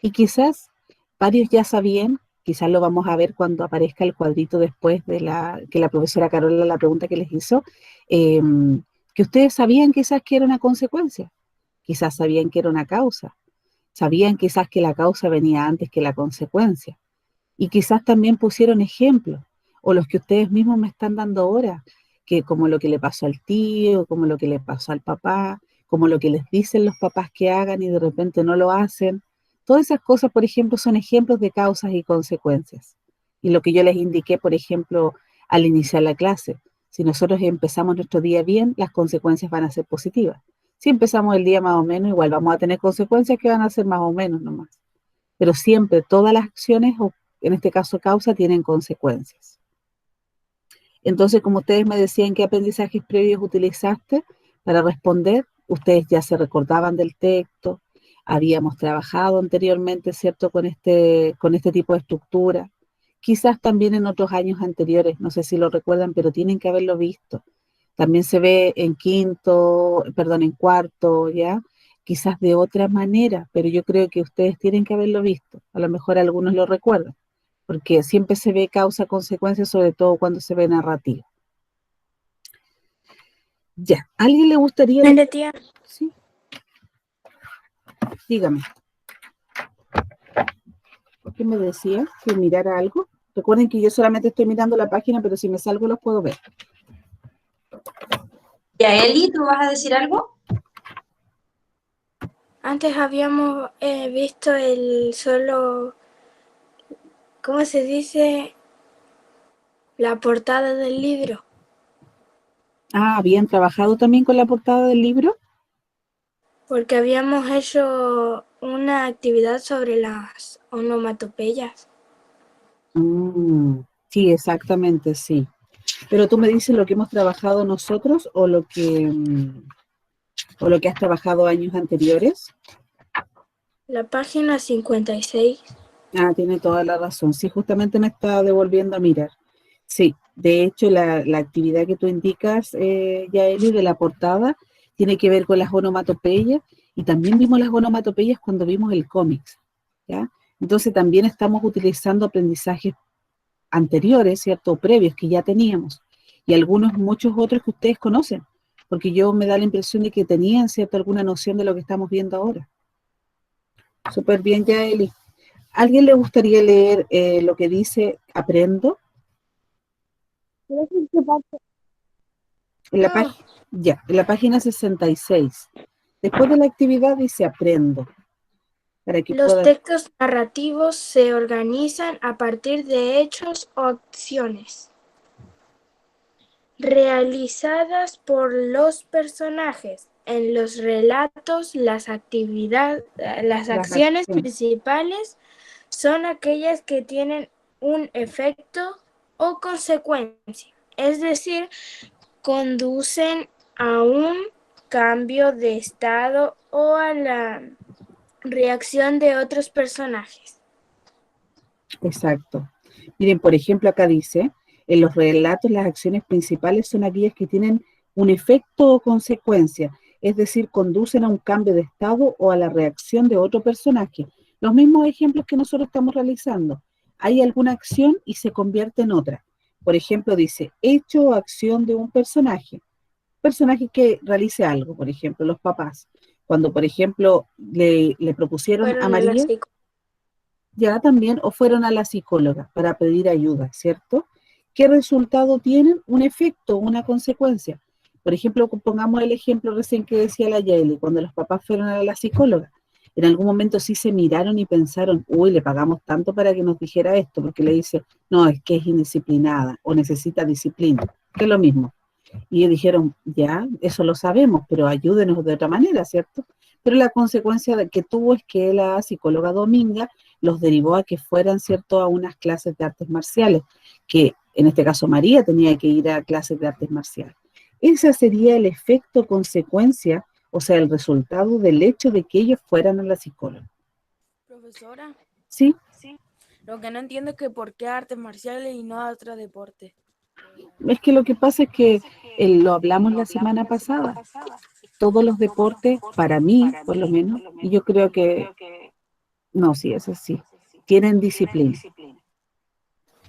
y quizás varios ya sabían, quizás lo vamos a ver cuando aparezca el cuadrito después de que la profesora Carola la pregunta que les hizo, que ustedes sabían quizás que era una consecuencia, quizás sabían que era una causa, sabían quizás que la causa venía antes que la consecuencia y quizás también pusieron ejemplos o los que ustedes mismos me están dando ahora, que como lo que le pasó al tío, como lo que le pasó al papá, como lo que les dicen los papás que hagan y de repente no lo hacen. Todas esas cosas, por ejemplo, son ejemplos de causas y consecuencias. Y lo que yo les indiqué, por ejemplo, al iniciar la clase, si nosotros empezamos nuestro día bien, las consecuencias van a ser positivas. Si empezamos el día más o menos, igual vamos a tener consecuencias que van a ser más o menos nomás. Pero siempre todas las acciones, o en este caso causa, tienen consecuencias. Entonces, como ustedes me decían qué aprendizajes previos utilizaste para responder, ustedes ya se recordaban del texto, habíamos trabajado anteriormente, ¿cierto?, con este tipo de estructura. Quizás también en otros años anteriores, no sé si lo recuerdan, pero tienen que haberlo visto. También se ve en en cuarto, ¿ya? Quizás de otra manera, pero yo creo que ustedes tienen que haberlo visto. A lo mejor algunos lo recuerdan, porque siempre se ve causa-consecuencia, sobre todo cuando se ve narrativa. Ya, ¿a alguien le gustaría? Mire, tía, Sí, dígame. ¿Qué me decía? ¿Que mirara algo? Recuerden que yo solamente estoy mirando la página, pero si me salgo los puedo ver. Ya, Eli, ¿tú vas a decir algo? antes habíamos visto ¿cómo se dice? La portada del libro. Ah, ¿habían trabajado también con la portada del libro? Porque habíamos hecho una actividad sobre las onomatopeyas. Sí, exactamente, sí. Pero tú me dices lo que hemos trabajado nosotros o lo que has trabajado años anteriores. La página 56. Ah, tiene toda la razón. Sí, justamente me estaba devolviendo a mirar. Sí, de hecho, la actividad que tú indicas, Yaeli, de la portada, tiene que ver con las onomatopeyas, y también vimos las onomatopeyas cuando vimos el cómic, ¿ya? Entonces también estamos utilizando aprendizajes anteriores, ¿cierto? Previos que ya teníamos, y muchos otros que ustedes conocen, porque yo me da la impresión de que tenían, ¿cierto?, alguna noción de lo que estamos viendo ahora. Súper bien, Yaeli. ¿Alguien le gustaría leer lo que dice aprendo? En la página, ya, en la página 66. Después de la actividad dice aprendo. Para que Los puedan. textos narrativos se organizan a partir de hechos o acciones realizadas por los personajes. En los relatos, las acciones principales son aquellas que tienen un efecto o consecuencia, es decir, conducen a un cambio de estado o a la reacción de otros personajes. Exacto. Miren, por ejemplo, acá dice, en los relatos las acciones principales son aquellas que tienen un efecto o consecuencia, es decir, conducen a un cambio de estado o a la reacción de otro personaje. Los mismos ejemplos que nosotros estamos realizando. Hay alguna acción y se convierte en otra. Por ejemplo, dice, hecho o acción de un personaje. Personaje que realice algo, por ejemplo, los papás. Cuando, por ejemplo, le propusieron a María, ya también, o fueron a la psicóloga para pedir ayuda, ¿cierto? ¿Qué resultado tienen? Un efecto, una consecuencia. Por ejemplo, pongamos el ejemplo recién que decía la Yaeli, cuando los papás fueron a la psicóloga. En algún momento sí se miraron y pensaron, uy, le pagamos tanto para que nos dijera esto, porque le dice, no, es que es indisciplinada o necesita disciplina, que es lo mismo. Y ellos dijeron, ya, eso lo sabemos, pero ayúdenos de otra manera, ¿cierto? Pero la consecuencia que tuvo es que la psicóloga Dominga los derivó a que fueran, ¿cierto?, a unas clases de artes marciales, que en este caso María tenía que ir a clases de artes marciales. Ese sería el efecto consecuencia, o sea, el resultado del hecho de que ellos fueran a la psicóloga. Profesora, ¿Sí? lo que no entiendo es que por qué artes marciales y no a otro deporte. Es que lo que pasa es que lo hablamos la semana pasada. Todos los deportes, para mí, por lo menos, y yo creo que, no, sí, eso sí, tienen disciplina.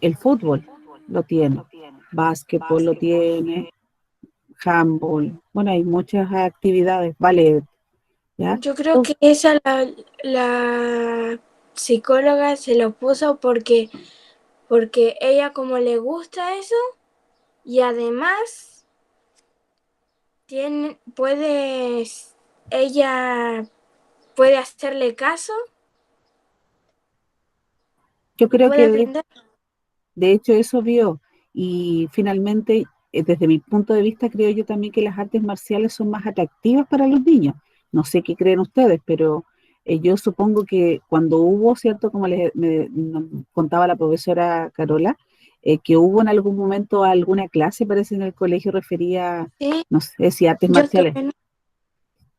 El fútbol lo tiene, básquetbol lo tiene, handball, bueno, hay muchas actividades, ballet, ¿ya? Yo creo que esa la psicóloga se lo puso porque ella como le gusta eso y además ella puede hacerle caso, Yo creo puede que aprender. de hecho eso vio y finalmente, desde mi punto de vista, creo yo también que las artes marciales son más atractivas para los niños. No sé qué creen ustedes, pero yo supongo que cuando hubo, ¿cierto? Como nos contaba la profesora Carola, que hubo en algún momento alguna clase, parece en el colegio refería, Sí, no sé si artes yo marciales también.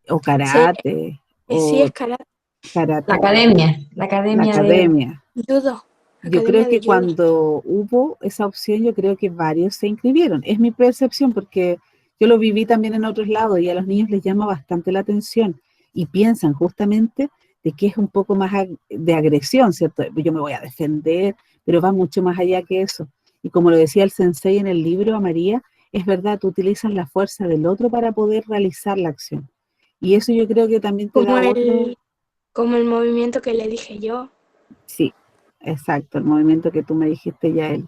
o Sí, karate sí, o escalar, La karate, academia, la la academia de... academia. judo, Yo creo academia de que judo. cuando hubo esa opción, yo creo que varios se inscribieron. Es mi percepción porque yo lo viví también en otros lados y a los niños les llama bastante la atención y piensan justamente de que es un poco más de agresión, ¿cierto? Yo me voy a defender, pero va mucho más allá que eso. Y como lo decía el sensei en el libro a María, es verdad, tú utilizas la fuerza del otro para poder realizar la acción. Y eso yo creo que también te Como da otro. como el movimiento que le dije yo. Sí, exacto, el movimiento que tú me dijiste ya él.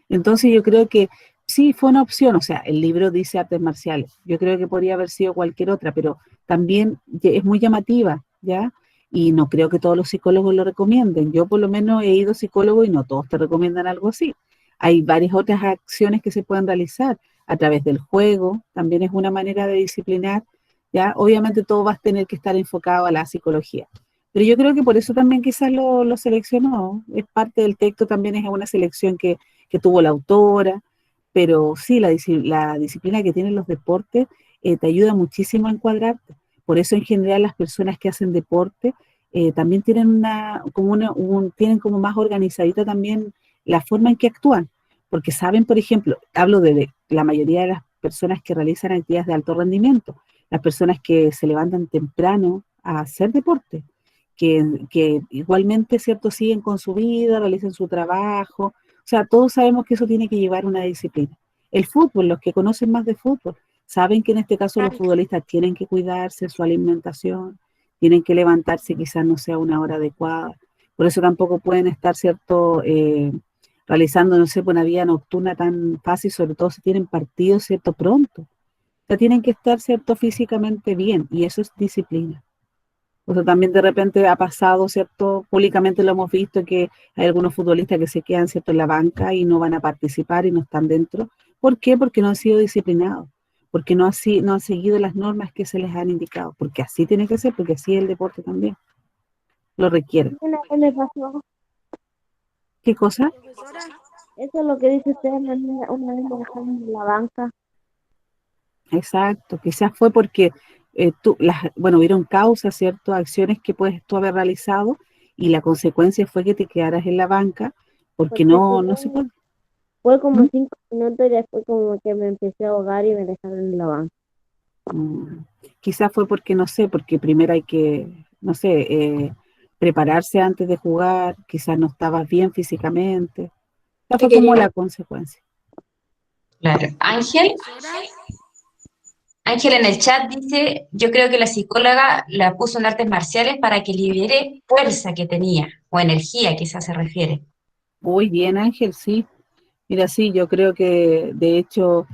Entonces yo creo que sí fue una opción, o sea, el libro dice artes marciales, yo creo que podría haber sido cualquier otra, pero también es muy llamativa, ¿ya? Y no creo que todos los psicólogos lo recomienden. Yo por lo menos he ido a psicólogo y no todos te recomiendan algo así. Hay varias otras acciones que se pueden realizar a través del juego, también es una manera de disciplinar, ¿ya? Obviamente todo va a tener que estar enfocado a la psicología. Pero yo creo que por eso también quizás lo seleccionó. Es parte del texto, también es una selección que tuvo la autora, pero sí, la disciplina que tienen los deportes te ayuda muchísimo a encuadrarte. Por eso en general las personas que hacen deporte también tienen tienen como más organizadita también la forma en que actúan, porque saben, por ejemplo, hablo de la mayoría de las personas que realizan actividades de alto rendimiento, las personas que se levantan temprano a hacer deporte que igualmente, ¿cierto?, siguen con su vida, realizan su trabajo. O sea, todos sabemos que eso tiene que llevar una disciplina. El fútbol, los que conocen más de fútbol, saben que en este caso los futbolistas tienen que cuidarse su alimentación, tienen que levantarse quizás no sea una hora adecuada. Por eso tampoco pueden estar, ¿cierto?, realizando, no sé, una vida nocturna tan fácil, sobre todo si tienen partidos, ¿cierto?, pronto. O sea, tienen que estar, ¿cierto?, físicamente bien, y eso es disciplina. O sea, también de repente ha pasado, ¿cierto? Públicamente lo hemos visto que hay algunos futbolistas que se quedan, ¿cierto?, en la banca y no van a participar y no están dentro. ¿Por qué? Porque no han sido disciplinados, porque no han seguido las normas que se les han indicado, porque así tiene que ser, porque así el deporte también lo requiere. Una vez me pasó, ¿Qué cosa? Profesora, eso es lo que dice usted, una vez me dejaron en la banca. Exacto, quizás fue porque bueno, hubieron causas, ¿cierto? Acciones que puedes tú haber realizado y la consecuencia fue que te quedaras en la banca porque Porque no se puede. fue como ¿Mm? 5 minutos y después como que me empecé a ahogar y me dejaron en la banca. Mm, Quizás fue porque, no sé, porque primero hay que, no sé, prepararse antes de jugar, quizás no estabas bien físicamente. Esa te fue como quería. la consecuencia. Claro. Ángel, Profesora, Ángel en el chat dice, yo creo que la psicóloga la puso en artes marciales para que libere fuerza que tenía, o energía quizás se refiere. Muy bien, Ángel, sí. Mira, sí, yo creo que de hecho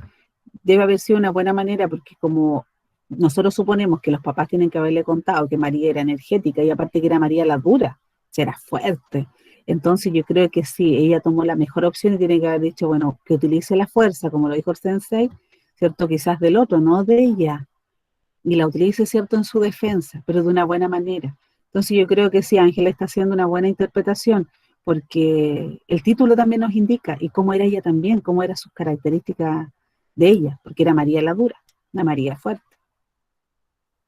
debe haber sido una buena manera porque como nosotros suponemos que los papás tienen que haberle contado que María era energética y aparte que era María la dura, o sea, era fuerte. Entonces yo creo que sí, ella tomó la mejor opción y tiene que haber dicho, bueno, que utilice la fuerza, como lo dijo el sensei, ¿cierto? Quizás del otro, no de ella, y la utilice, ¿cierto?, en su defensa, pero de una buena manera. Entonces yo creo que sí, Ángela está haciendo una buena interpretación, porque el título también nos indica, y cómo era ella también, cómo eran sus características de ella, porque era María la dura, una María fuerte.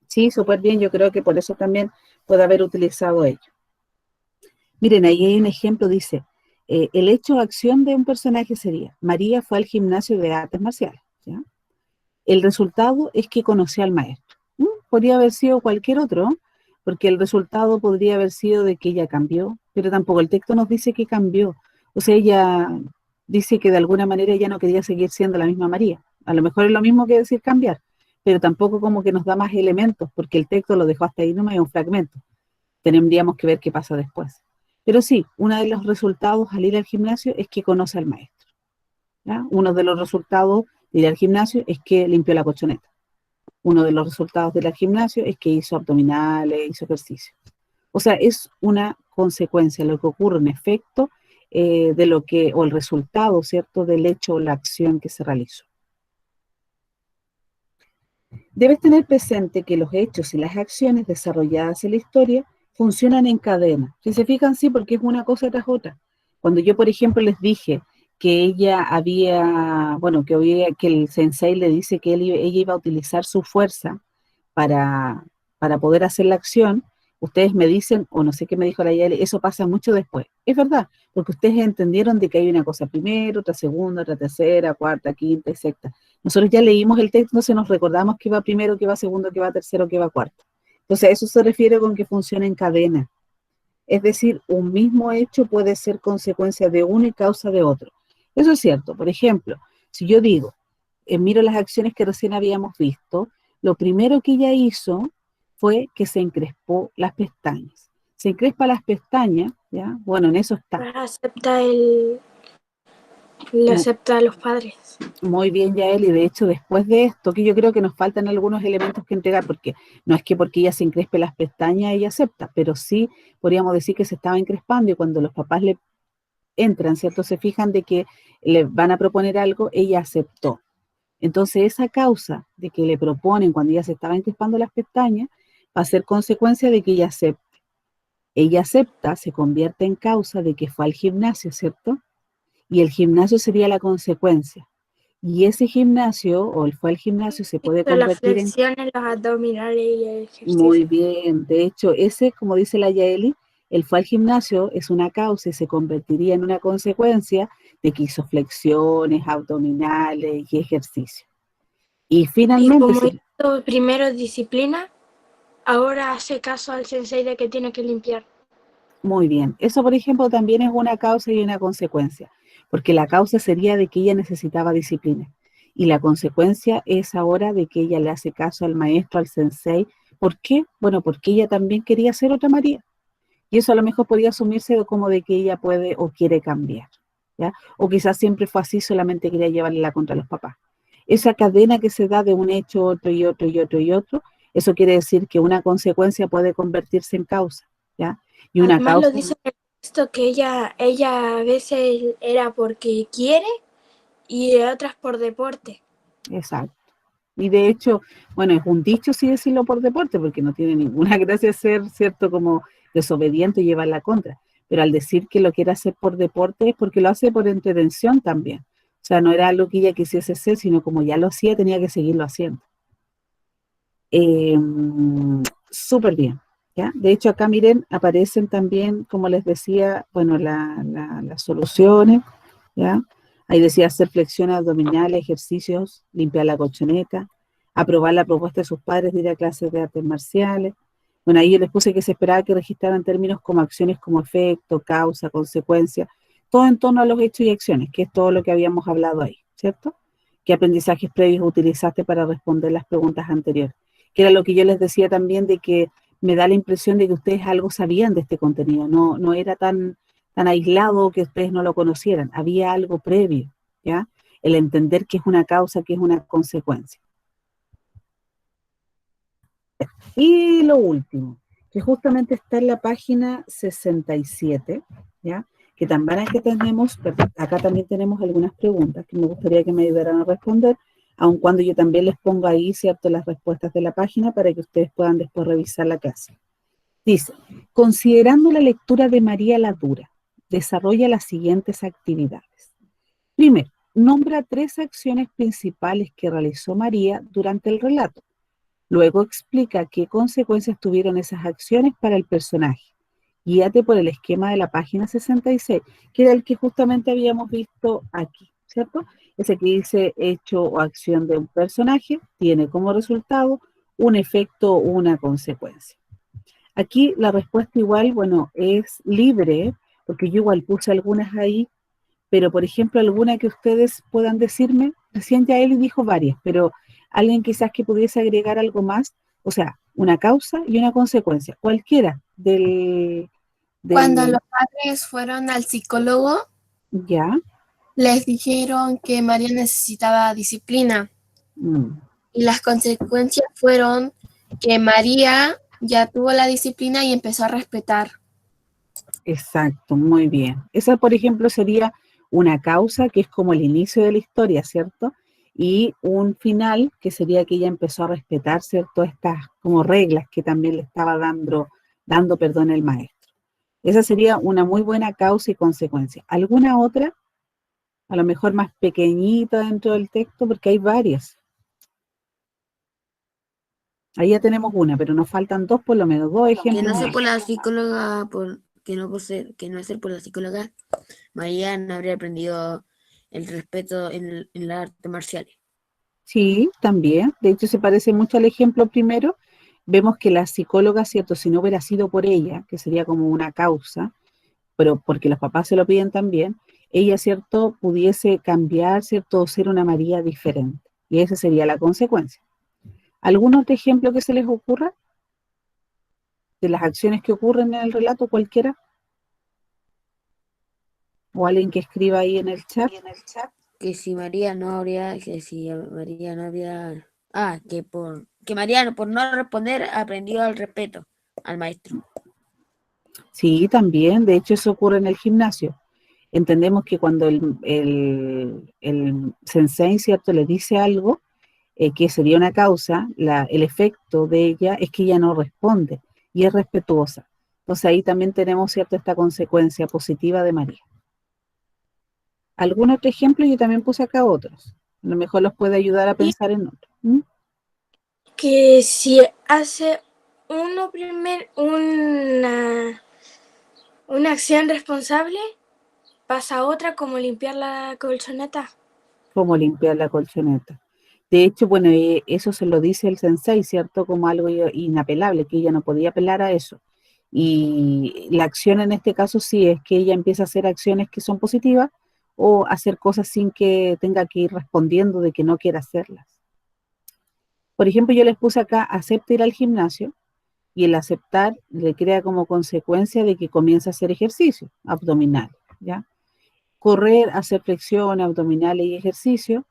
Sí, súper bien, yo creo que por eso también puede haber utilizado ello. Miren, ahí hay un ejemplo, dice, el hecho o acción de un personaje sería, María fue al gimnasio de artes marciales, ¿ya? El resultado es que conoció al maestro. Podría haber sido cualquier otro, porque el resultado podría haber sido de que ella cambió, pero tampoco el texto nos dice que cambió. O sea, ella dice que de alguna manera ella no quería seguir siendo la misma María. A lo mejor es lo mismo que decir cambiar, pero tampoco como que nos da más elementos, porque el texto lo dejó hasta ahí nomás, es un fragmento. Tendríamos que ver qué pasa después. Pero sí, uno de los resultados al ir al gimnasio es que conoce al maestro, ¿ya? Uno de los resultados de ir al gimnasio es que limpió la colchoneta. Uno de los resultados de ir al gimnasio es que hizo abdominales, hizo ejercicio. O sea, es una consecuencia, lo que ocurre, un efecto de lo que, o el resultado, ¿cierto?, del hecho o la acción que se realizó. Debes tener presente que los hechos y las acciones desarrolladas en la historia funcionan en cadena. Si se fijan, sí, porque es una cosa tras otra. Cuando yo, por ejemplo, les dije que ella había, bueno, que el sensei le dice que ella iba a utilizar su fuerza para poder hacer la acción, ustedes me dicen, o no sé qué me dijo la Yaeli, eso pasa mucho después. Es verdad, porque ustedes entendieron de que hay una cosa primero, otra segunda, otra tercera, cuarta, quinta y sexta. Nosotros ya leímos el texto, entonces nos recordamos que va primero, que va segundo, que va tercero, que va cuarto. Entonces, a eso se refiere con que funciona en cadena. Es decir, un mismo hecho puede ser consecuencia de uno y causa de otro. Eso es cierto. Por ejemplo, si yo digo, miro las acciones que recién habíamos visto, lo primero que ella hizo fue que se encrespó las pestañas. Se encrespa las pestañas, ¿ya? Bueno, en eso está. Le acepta a los padres. Muy bien, Yael, y de hecho después de esto, que yo creo que nos faltan algunos elementos que entregar, porque no es que porque ella se encrespe las pestañas ella acepta, pero sí podríamos decir que se estaba encrespando y cuando los papás le entran, ¿cierto? Se fijan de que le van a proponer algo, ella aceptó. Entonces esa causa de que le proponen cuando ella se estaba encrespando las pestañas va a ser consecuencia de que ella acepte. Ella acepta, se convierte en causa de que fue al gimnasio, ¿cierto? Y el gimnasio sería la consecuencia. Y ese gimnasio, o el fue al gimnasio, se puede convertir en... las flexiones, los abdominales y el ejercicio. Muy bien. De hecho, ese, como dice la Yaeli, el fue al gimnasio es una causa y se convertiría en una consecuencia de que hizo flexiones, abdominales y ejercicio. Y finalmente... Y como hizo primero disciplina, ahora hace caso al sensei de que tiene que limpiar. Muy bien. Eso, por ejemplo, también es una causa y una consecuencia, porque la causa sería de que ella necesitaba disciplina y la consecuencia es ahora de que ella le hace caso al maestro, al sensei. ¿Por qué? Bueno, porque ella también quería ser otra María y eso a lo mejor podría asumirse como de que ella puede o quiere cambiar, ¿ya? O quizás siempre fue así, solamente quería llevarle la contra a los papás. Esa cadena que se da de un hecho, otro y otro y otro y otro, eso quiere decir que una consecuencia puede convertirse en causa, ¿ya? Y una Además causa... lo dice en el texto que ella a veces era porque quiere y otras por deporte. Exacto. Y de hecho, bueno, es un dicho sí decirlo por deporte, porque no tiene ninguna gracia ser, ¿cierto?, como desobediente y llevar la contra. Pero al decir que lo quiere hacer por deporte es porque lo hace por entretención también. O sea, no era algo que ella quisiese hacer, sino como ya lo hacía, tenía que seguirlo haciendo. Súper bien, ¿ya? De hecho, acá miren, aparecen también, como les decía, bueno, las soluciones, ¿ya? Ahí decía hacer flexiones abdominales, ejercicios, limpiar la colchoneta, aprobar la propuesta de sus padres de ir a clases de artes marciales. Bueno, ahí yo les puse que se esperaba que registraran términos como acciones como efecto, causa, consecuencia, todo en torno a los hechos y acciones, que es todo lo que habíamos hablado ahí, ¿cierto? ¿Qué aprendizajes previos utilizaste para responder las preguntas anteriores? Que era lo que yo les decía también de que me da la impresión de que ustedes algo sabían de este contenido, no era tan aislado que ustedes no lo conocieran, había algo previo, ¿ya? El entender que es una causa, que es una consecuencia. Y lo último, que justamente está en la página 67, ¿ya? Que también aquí tenemos, acá también tenemos algunas preguntas que me gustaría que me ayudaran a responder, aun cuando yo también les pongo ahí, ¿cierto?, las respuestas de la página para que ustedes puedan después revisar la clase. Dice, considerando la lectura de María la Dura, desarrolla las siguientes actividades. Primero, nombra 3 acciones principales que realizó María durante el relato. Luego explica qué consecuencias tuvieron esas acciones para el personaje. Guíate por el esquema de la página 66, que era el que justamente habíamos visto aquí, ¿cierto? Ese que dice hecho o acción de un personaje tiene como resultado un efecto o una consecuencia. Aquí la respuesta igual, bueno, es libre, porque yo igual puse algunas ahí, pero por ejemplo, alguna que ustedes puedan decirme, recién ya él dijo varias, pero alguien quizás que pudiese agregar algo más, o sea, una causa y una consecuencia, cualquiera Cuando del los padres fueron al psicólogo, ya, les dijeron que María necesitaba disciplina mm, y las consecuencias fueron que María ya tuvo la disciplina y empezó a respetar. exacto, muy bien. Esa, por ejemplo, sería una causa que es como el inicio de la historia, ¿cierto? Y un final que sería que ella empezó a respetar, ¿cierto? Estas como reglas que también le estaba dando, perdón, el maestro. Esa sería una muy buena causa y consecuencia. ¿Alguna otra? A lo mejor más pequeñita dentro del texto, porque hay varias. Ahí ya tenemos una, pero nos faltan 2, por lo menos 2 Que ejemplos no ser más. por la psicóloga, que no ser por la psicóloga, María no habría aprendido el respeto en las artes marciales. Sí, también. De hecho, se parece mucho al ejemplo primero. Vemos que la psicóloga, ¿cierto? Si no hubiera sido por ella, que sería como una causa, pero porque los papás se lo piden también, ella, ¿cierto?, pudiese cambiar, ¿cierto?, o ser una María diferente. Y esa sería la consecuencia. ¿Algún otro ejemplo que se les ocurra de las acciones que ocurren en el relato, cualquiera? ¿O alguien que escriba ahí en el chat? Que si María no habría, que si María no había, que María por no responder aprendió el respeto al maestro. Sí, también. De hecho, eso ocurre en el gimnasio. Entendemos que cuando el sensei, ¿cierto?, le dice algo, que sería una causa, el efecto de ella es que ella no responde y es respetuosa. Entonces ahí también tenemos, ¿cierto?, esta consecuencia positiva de María. ¿Algún otro ejemplo? Yo también puse acá otros. A lo mejor los puede ayudar a pensar en otros. ¿Mm? Que si hace una acción responsable, pasa otra como limpiar la colchoneta. Cómo limpiar la colchoneta. De hecho, bueno, eso se lo dice el sensei, ¿cierto? Como algo inapelable, que ella no podía apelar a eso. Y la acción en este caso sí es que ella empieza a hacer acciones que son positivas o hacer cosas sin que tenga que ir respondiendo de que no quiera hacerlas. Por ejemplo, yo les puse acá, acepta ir al gimnasio, y el aceptar le crea como consecuencia de que comienza a hacer ejercicio abdominal, ¿ya? Correr, hacer flexiones abdominales y ejercicio.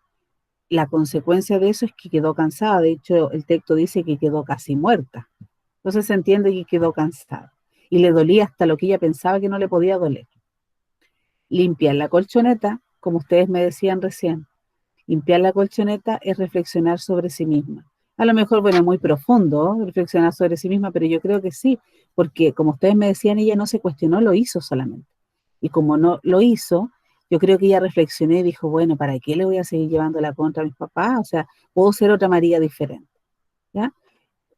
La consecuencia de eso es que quedó cansada. De hecho, el texto dice que quedó casi muerta. Entonces se entiende que quedó cansada. Y le dolía hasta lo que ella pensaba que no le podía doler. Limpiar la colchoneta, como ustedes me decían recién, limpiar la colchoneta es reflexionar sobre sí misma. A lo mejor, bueno, muy profundo, ¿no?, reflexionar sobre sí misma, pero yo creo que sí, porque como ustedes me decían, ella no se cuestionó, lo hizo solamente. Y como no lo hizo, yo creo que ella reflexionó y dijo, bueno, ¿para qué le voy a seguir llevando la contra a mis papás? O sea, puedo ser otra María diferente, ¿ya?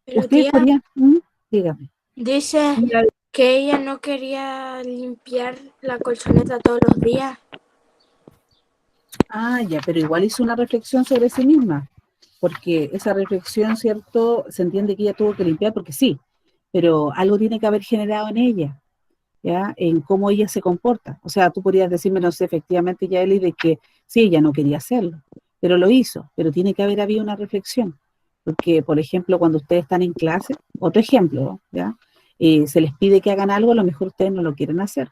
Pero ¿Ustedes tía, podrían? Dígame. dice que ella no quería limpiar la colchoneta todos los días. Ah, ya, pero igual hizo una reflexión sobre sí misma, porque esa reflexión, ¿cierto? Se entiende que ella tuvo que limpiar, porque sí, pero algo tiene que haber generado en ella, ¿ya? En cómo ella se comporta. O sea, tú podrías decirme, no sé, efectivamente, Yaeli, de que sí, ella no quería hacerlo, pero lo hizo, pero tiene que haber habido una reflexión, porque, por ejemplo, cuando ustedes están en clase, otro ejemplo, ¿ya? Se les pide que hagan algo, a lo mejor ustedes no lo quieren hacer,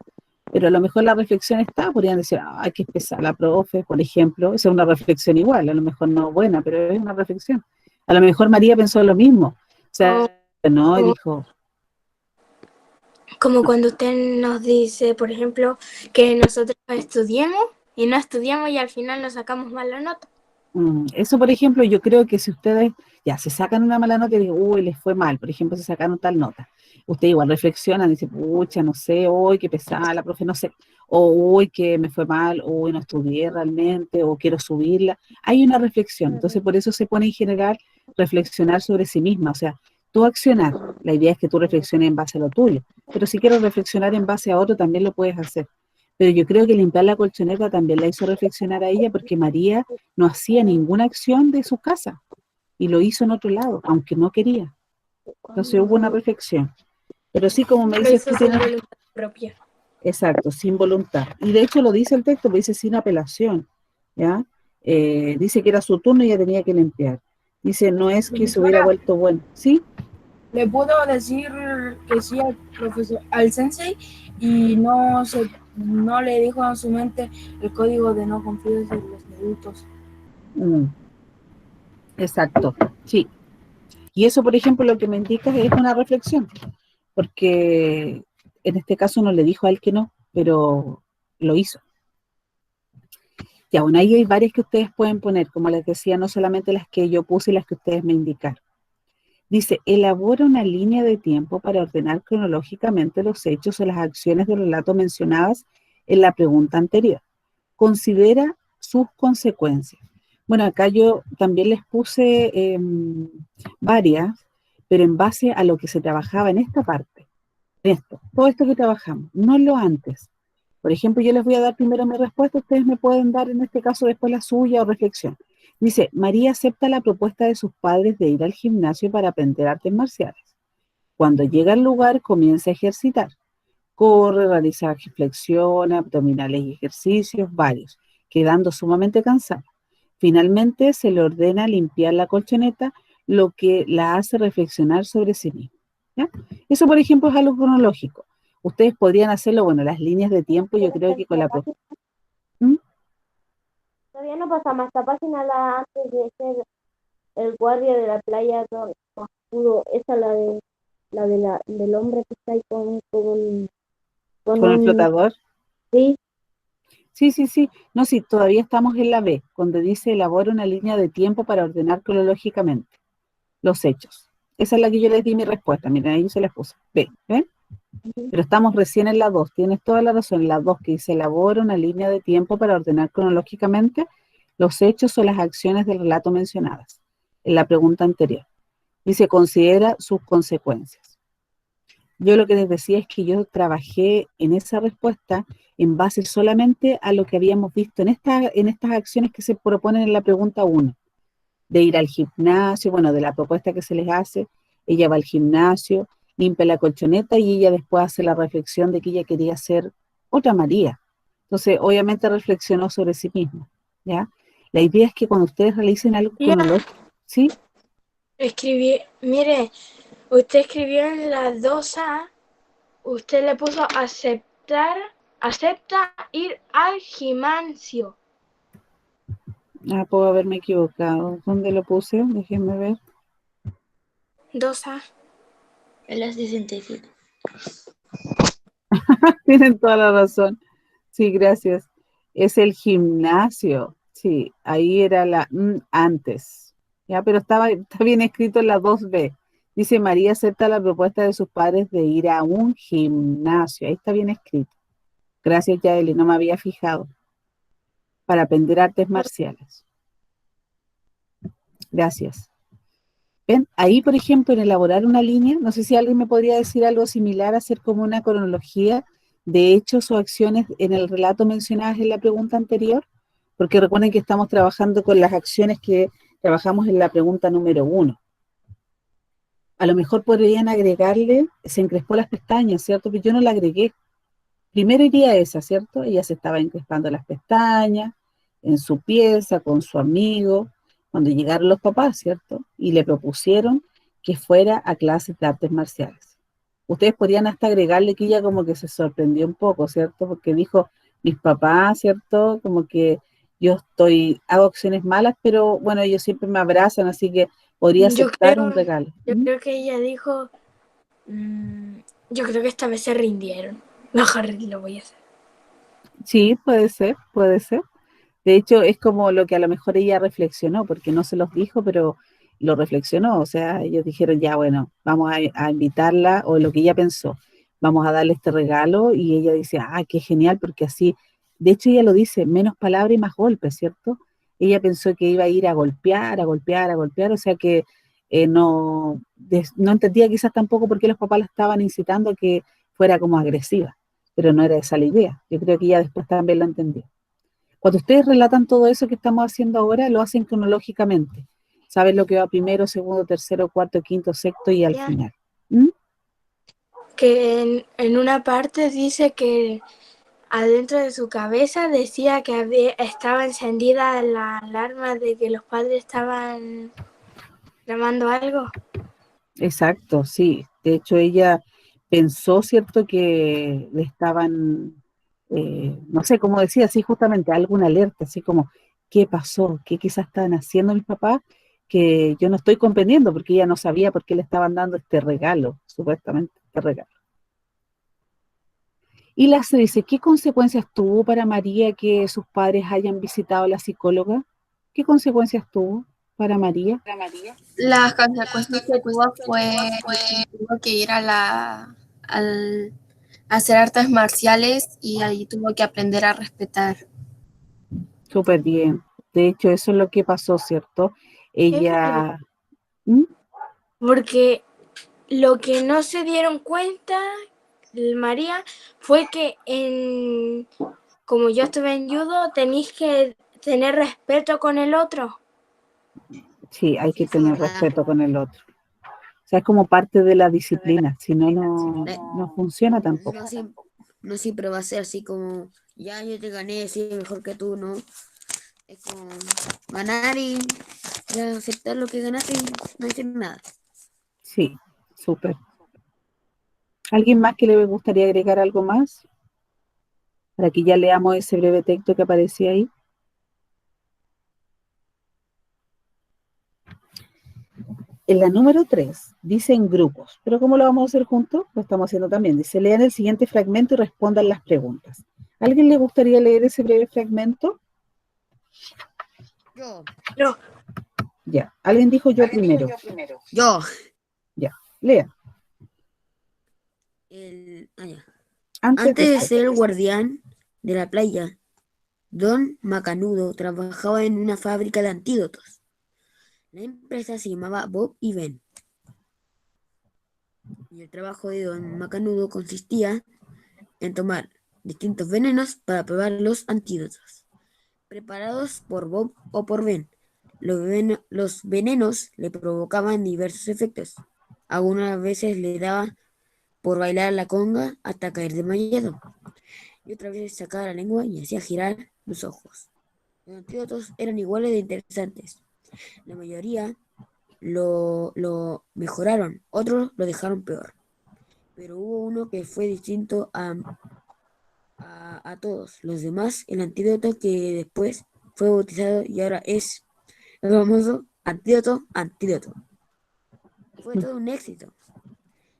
pero a lo mejor la reflexión está, podrían decir, ay, qué pesada la profe, por ejemplo, esa es una reflexión igual, a lo mejor no buena, pero es una reflexión. A lo mejor María pensó lo mismo, o sea, no, y dijo, Como cuando usted nos dice, por ejemplo, que nosotros estudiemos y no estudiamos y al final nos sacamos mala nota. Eso, por ejemplo, yo creo que si ustedes ya se sacan una mala nota y dicen, uy, les fue mal, por ejemplo, se sacaron tal nota, ustedes igual reflexionan y dicen, pucha, no sé, uy, qué pesada la profe, no sé, o uy, que me fue mal, uy, no estudié realmente, o quiero subirla. Hay una reflexión, entonces por eso se pone en general reflexionar sobre sí misma, o sea, tú accionar, la idea es que tú reflexiones en base a lo tuyo, pero si quieres reflexionar en base a otro, también lo puedes hacer. Pero yo creo que limpiar la colchoneta también la hizo reflexionar a ella porque María no hacía ninguna acción de su casa y lo hizo en otro lado, aunque no quería. Entonces hubo una reflexión. Pero sí, como me Lo dices hizo tú, sin tienes, voluntad propia. exacto, sin voluntad. Y de hecho lo dice el texto, dice sin apelación, ¿ya? Dice que era su turno y ella tenía que limpiar. Dice, no es que se hubiera Profesora, vuelto bueno. ¿Sí? le pudo decir que sí al profesor, al sensei, y no le dijo en su mente el código de no confíes en los adultos. Mm, exacto, sí. Y eso, por ejemplo, lo que me indica es una reflexión, porque en este caso no le dijo a él que no, pero lo hizo. Ya, bueno, ahí hay varias que ustedes pueden poner, como les decía, no solamente las que yo puse y las que ustedes me indicaron. Dice, elabora una línea de tiempo para ordenar cronológicamente los hechos o las acciones del relato mencionadas en la pregunta anterior. Considera sus consecuencias. Bueno, acá yo también les puse varias, pero en base a lo que se trabajaba en esta parte, en esto, todo esto que trabajamos, no lo antes. Por ejemplo, yo les voy a dar primero mi respuesta, ustedes me pueden dar en este caso después la suya o reflexión. Dice, María acepta la propuesta de sus padres de ir al gimnasio para aprender artes marciales. Cuando llega al lugar, comienza a ejercitar. Corre, realiza flexiones, abdominales y ejercicios, varios, quedando sumamente cansada. Finalmente, se le ordena limpiar la colchoneta, lo que la hace reflexionar sobre sí misma. ¿Ya? Eso, por ejemplo, es algo cronológico. Ustedes podrían hacerlo, bueno, las líneas de tiempo, yo creo que con la... ¿Mm? Todavía no pasamos esta página la antes de ser el guardia de la playa oscuro. Esa del hombre que está ahí con Con el un flotador. sí. Sí, sí, sí. No, sí, todavía estamos en la B, donde dice elabora una línea de tiempo para ordenar cronológicamente los hechos. Esa es la que yo les di mi respuesta. Miren, ahí se les puse. B, ¿ven? Pero estamos recién en la 2. Tienes toda la razón. En la 2 que dice elabora una línea de tiempo para ordenar cronológicamente los hechos o las acciones del relato mencionadas. En la pregunta anterior. Dice considera sus consecuencias. Yo lo que les decía es que yo trabajé en esa respuesta en base solamente a lo que habíamos visto en estas acciones que se proponen en la pregunta 1, de ir al gimnasio, bueno, de la propuesta que se les hace, ella va al gimnasio, limpia la colchoneta y ella después hace la reflexión de que ella quería ser otra María. Entonces, obviamente reflexionó sobre sí misma, ¿ya? La idea es que cuando ustedes realicen algo Ya cronológico, ¿sí? escribí, mire, usted escribió en la 2A, usted le puso acepta ir al gimnasio. Ah, puedo haberme equivocado. ¿Dónde lo puse? Déjenme ver. 2A. En las 67. Tienen toda la razón. Sí, gracias. Es el gimnasio. Sí, ahí era la antes. Ya, pero está bien escrito en la 2B. Dice María acepta la propuesta de sus padres de ir a un gimnasio. Ahí está bien escrito. Gracias, Yaeli, no me había fijado. Para aprender artes marciales. Gracias. ¿Ven? Ahí, por ejemplo, en elaborar una línea, no sé si alguien me podría decir algo similar, hacer como una cronología de hechos o acciones en el relato mencionadas en la pregunta anterior, porque recuerden que estamos trabajando con las acciones que trabajamos en la pregunta número 1. A lo mejor podrían agregarle, se encrespó las pestañas, ¿cierto? Pero yo no la agregué. Primero iría esa, ¿cierto? Ella se estaba encrespando las pestañas en su pieza con su amigo, cuando llegaron los papás, ¿cierto? Y le propusieron que fuera a clases de artes marciales. Ustedes podrían hasta agregarle que ella como que se sorprendió un poco, ¿cierto? Porque dijo, mis papás, ¿cierto? Como que hago acciones malas, pero bueno, ellos siempre me abrazan, así que podría Yo aceptar un creo, regalo. yo creo que ella dijo, yo creo que esta vez se rindieron. Mejor lo voy a hacer. Sí, puede ser, puede ser. De hecho, es como lo que a lo mejor ella reflexionó, porque no se los dijo, pero lo reflexionó. O sea, ellos dijeron, ya bueno, vamos a invitarla, o lo que ella pensó, vamos a darle este regalo, y ella dice, ah, qué genial, porque así, de hecho ella lo dice, menos palabras y más golpes, ¿cierto? Ella pensó que iba a ir a golpear, a golpear, a golpear, o sea que no entendía quizás tampoco por qué los papás la estaban incitando a que fuera como agresiva, pero no era esa la idea. Yo creo que ella después también lo entendió. Cuando ustedes relatan todo eso que estamos haciendo ahora, lo hacen cronológicamente. Saben lo que va primero, segundo, tercero, cuarto, quinto, sexto y al Ya. final. ¿Mm? Que en una parte dice que adentro de su cabeza decía que estaba encendida la alarma de que los padres estaban llamando algo. Exacto, sí. De hecho, ella pensó, ¿cierto?, que le estaban, no sé cómo decía, así justamente, alguna alerta, así como, ¿qué pasó? ¿Qué quizás estaban haciendo mis papás? Que yo no estoy comprendiendo, porque ella no sabía por qué le estaban dando este regalo, supuestamente, este regalo. Y la se dice, ¿qué consecuencias tuvo para María que sus padres hayan visitado a la psicóloga? ¿Qué consecuencias tuvo para María? Las consecuencias que tuvo fue que tuvo que ir a hacer artes marciales y ahí tuvo que aprender a respetar. Súper bien. De hecho, eso es lo que pasó, ¿cierto? Ella... ¿Mm? Porque lo que no se dieron cuenta, María, fue que como yo estuve en judo, tenéis que tener respeto con el otro. Sí, hay que Sí, eso es tener verdad. respeto con el otro. O sea, es como parte de la disciplina, si no, no funciona tampoco. No siempre va a ser así como, ya yo te gané, sí, mejor que tú, ¿no? Es como ganar y ya aceptar lo que ganaste y no decir nada. Sí, súper. ¿Alguien más que le gustaría agregar algo más? Para que ya leamos ese breve texto que aparecía ahí. En la número 3 dice en grupos, pero ¿cómo lo vamos a hacer juntos? Lo estamos haciendo también. Dice, lean el siguiente fragmento y respondan las preguntas. ¿Alguien le gustaría leer ese breve fragmento? Yo. Ya. ¿Alguien dijo yo primero? Yo. Ya. Lean. Ya. Antes Antes de de ser el guardián de la playa, Don Macanudo trabajaba en una fábrica de antídotos. La empresa se llamaba Bob y Ben. Y el trabajo de Don Macanudo consistía en tomar distintos venenos para probar los antídotos, preparados por Bob o por Ben. Los venenos le provocaban diversos efectos. Algunas veces le daba por bailar la conga hasta caer desmayado. Y otras veces sacaba la lengua y hacía girar los ojos. Los antídotos eran iguales de interesantes. La mayoría lo mejoraron, otros lo dejaron peor. Pero hubo uno que fue distinto a todos los demás, el antídoto que después fue bautizado y ahora es el famoso antídoto. Fue todo un éxito.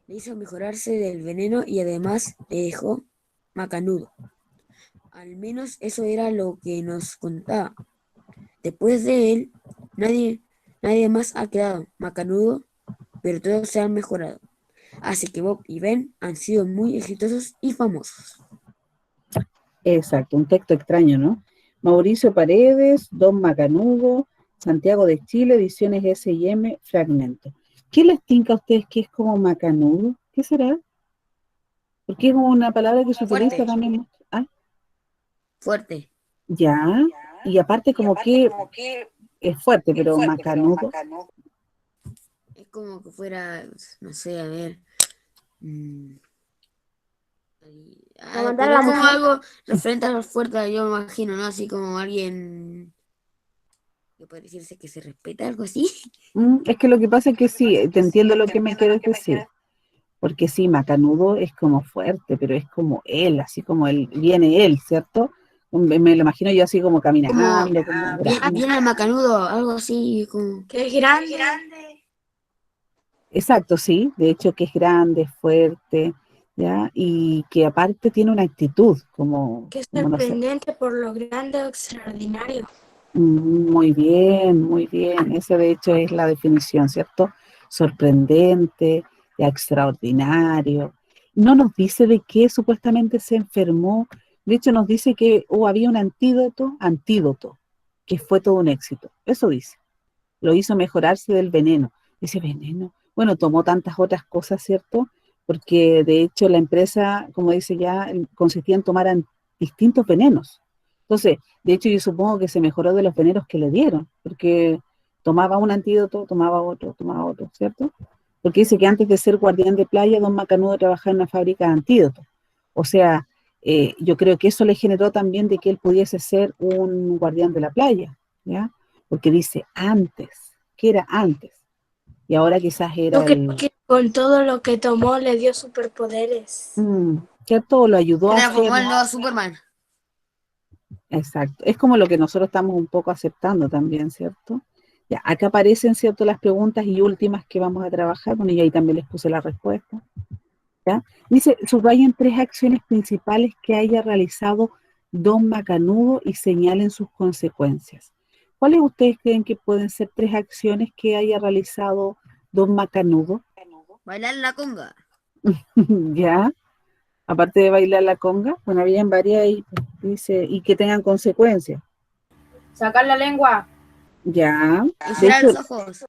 Le hizo mejorarse del veneno y además le dejó macanudo. Al menos eso era lo que nos contaba. Después de él, nadie más ha quedado macanudo, pero todos se han mejorado. Así que Bob y Ben han sido muy exitosos y famosos. Exacto, un texto extraño, ¿no? Mauricio Paredes, Don Macanudo, Santiago de Chile, Ediciones S&M, fragmento. ¿Qué les tinca a ustedes que es como macanudo? ¿Qué será? Porque es como una palabra que se utiliza Fuerte. también. Ah, Fuerte. ya. Y aparte como que es fuerte, pero macanudo. Es como que fuera, no sé, a ver. A mandar a la como mujer. algo referente a la fuerza, yo me imagino, ¿no? Así como alguien que puede decirse que se respeta, algo así. Es que lo que pasa es que sí, te entiendo lo que me quieres decir. Porque sí, macanudo es como fuerte, pero es como él, así como él, viene él, ¿cierto? Me lo imagino yo así como caminando, como grande. Viene el macanudo, algo así, como. Que es grande. Exacto, sí, de hecho que es grande, fuerte, ¿ya? Y que aparte tiene una actitud, Qué como no sé. sorprendente por lo grande o extraordinario. Muy bien, muy bien. Esa de hecho es la definición, ¿cierto? Sorprendente, extraordinario. No nos dice de qué supuestamente se enfermó. De hecho, nos dice que había un antídoto, que fue todo un éxito. Eso dice. Lo hizo mejorarse del veneno. Ese veneno. Bueno, tomó tantas otras cosas, ¿cierto? Porque de hecho la empresa, como dice ya, consistía en tomar distintos venenos. Entonces, de hecho yo supongo que se mejoró de los venenos que le dieron, porque tomaba un antídoto, tomaba otro, ¿cierto? Porque dice que antes de ser guardián de playa, don Macanudo trabajaba en una fábrica de antídotos. O sea, yo creo que eso le generó también de que él pudiese ser un guardián de la playa, ¿ya? Porque dice antes, que era antes, y ahora quizás Yo era creo que con todo lo que tomó le dio superpoderes. ¿cierto? Lo ayudó Se a transformó hacer, en nuevo Superman. exacto, es como lo que nosotros estamos un poco aceptando también, ¿cierto? Ya, acá aparecen, ¿cierto?, las preguntas y últimas que vamos a trabajar, bueno, y ahí también les puse la respuesta, ¿ya? Dice, subrayen 3 acciones principales que haya realizado don Macanudo y señalen sus consecuencias. ¿Cuáles ustedes creen que pueden ser 3 acciones que haya realizado don Macanudo? Bailar la conga. ¿Ya? Aparte de bailar la conga, bueno, habían varias ahí, dice, y que tengan consecuencias. Sacar la lengua. Ya, Y de cerrar hecho, los ojos.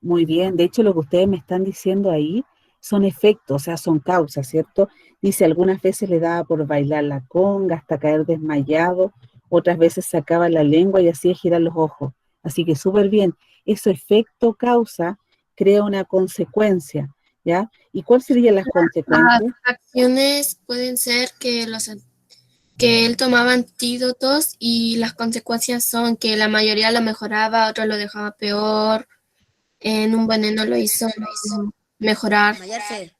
muy bien, de hecho lo que ustedes me están diciendo ahí son efectos, o sea, son causas, ¿cierto? Dice, algunas veces le daba por bailar la conga hasta caer desmayado, otras veces sacaba la lengua y hacía girar los ojos. Así que súper bien, eso efecto causa crea una consecuencia, ¿ya? ¿Y cuáles serían las Las consecuencias? acciones pueden ser que él tomaba antídotos y las consecuencias son que la mayoría lo mejoraba, otros lo dejaba peor, en un veneno lo hizo mejorar. Desmayarse.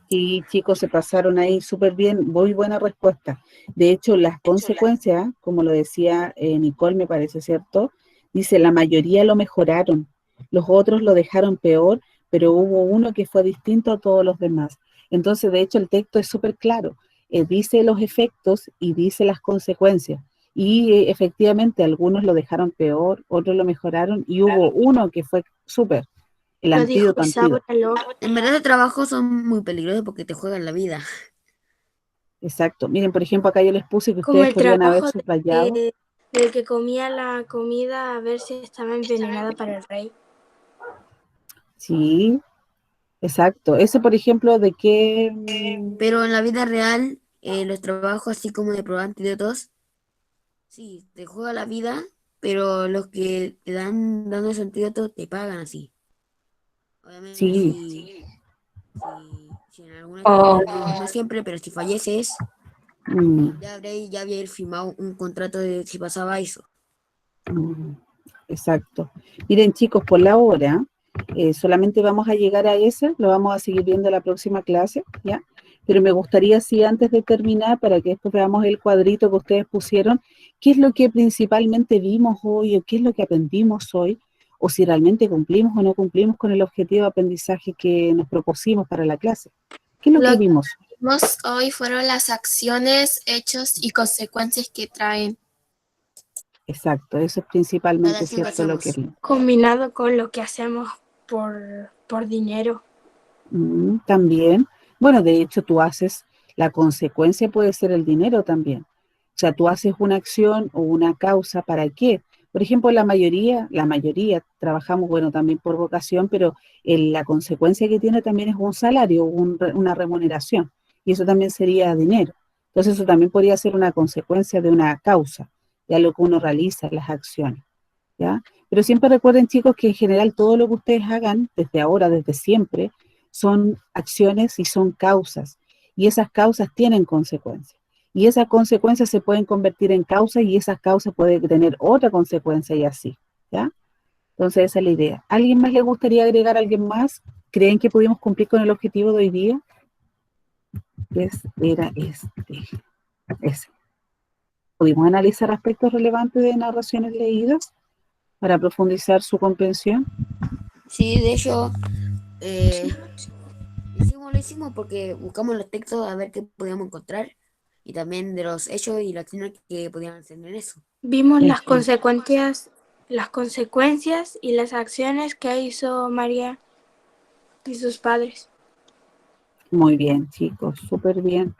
Sí, chicos, se pasaron ahí súper bien, muy buena respuesta. De hecho, las consecuencias, como lo decía Nicole, me parece, ¿cierto? Dice, la mayoría lo mejoraron, los otros lo dejaron peor, pero hubo uno que fue distinto a todos los demás. Entonces, de hecho, el texto es súper claro. Dice los efectos y dice las consecuencias. Y efectivamente, algunos lo dejaron peor, otros lo mejoraron, y hubo uno que fue súper, el Lo dijo antídoto. Isaura Lor. En verdad, los trabajos son muy peligrosos porque te juegan la vida. Exacto. Miren, por ejemplo, acá yo les puse que Como ustedes el podrían haber trabajo subrayado. del que comía la comida a ver si estaba envenenada para el rey. Sí, exacto. Ese, por ejemplo, de qué. Pero en la vida real, los trabajos así como de probar antídotos, sí, te juega la vida, pero los que te dan dando ese antídoto te pagan así. Obviamente, Sí, si en alguna Oh, ocasión, no siempre, pero si falleces, mm, ya había firmado un contrato de si pasaba eso. mm, exacto. Miren, chicos, por la hora, solamente vamos a llegar a ese, lo vamos a seguir viendo en la próxima clase, ¿ya? Pero me gustaría, si antes de terminar, para que después veamos el cuadrito que ustedes pusieron, qué es lo que principalmente vimos hoy o qué es lo que aprendimos hoy, o si realmente cumplimos o no cumplimos con el objetivo de aprendizaje que nos propusimos para la clase. ¿Qué es lo Lo que que vimos? vimos hoy fueron las acciones, hechos y consecuencias que traen. Exacto, eso es Cada principalmente acción que cierto lo que hacemos. Combinado con lo que hacemos por dinero. también. Bueno, de hecho tú haces, la consecuencia puede ser el dinero también. O sea, tú haces una acción o una causa, ¿para qué? Por ejemplo, la mayoría trabajamos, bueno, también por vocación, pero la consecuencia que tiene también es un salario, una remuneración, y eso también sería dinero. Entonces eso también podría ser una consecuencia de una causa, de lo que uno realiza, las acciones. ¿Ya? Pero siempre recuerden, chicos, que en general todo lo que ustedes hagan, desde ahora, desde siempre, son acciones y son causas. Y esas causas tienen consecuencias. Y esas consecuencias se pueden convertir en causas y esas causas pueden tener otra consecuencia y así. ¿Ya? Entonces esa es la idea. ¿Alguien más le gustaría agregar a alguien más? ¿Creen que pudimos cumplir con el objetivo de hoy día? Era ese. ¿Pudimos analizar aspectos relevantes de narraciones leídas para profundizar su comprensión? Sí, de hecho, hicimos lo hicimos porque buscamos los textos a ver qué podíamos encontrar y también de los hechos y las acciones que podían hacer en eso. Vimos las Perfecto. consecuencias y las acciones que hizo María y sus padres. Muy bien, chicos, súper bien.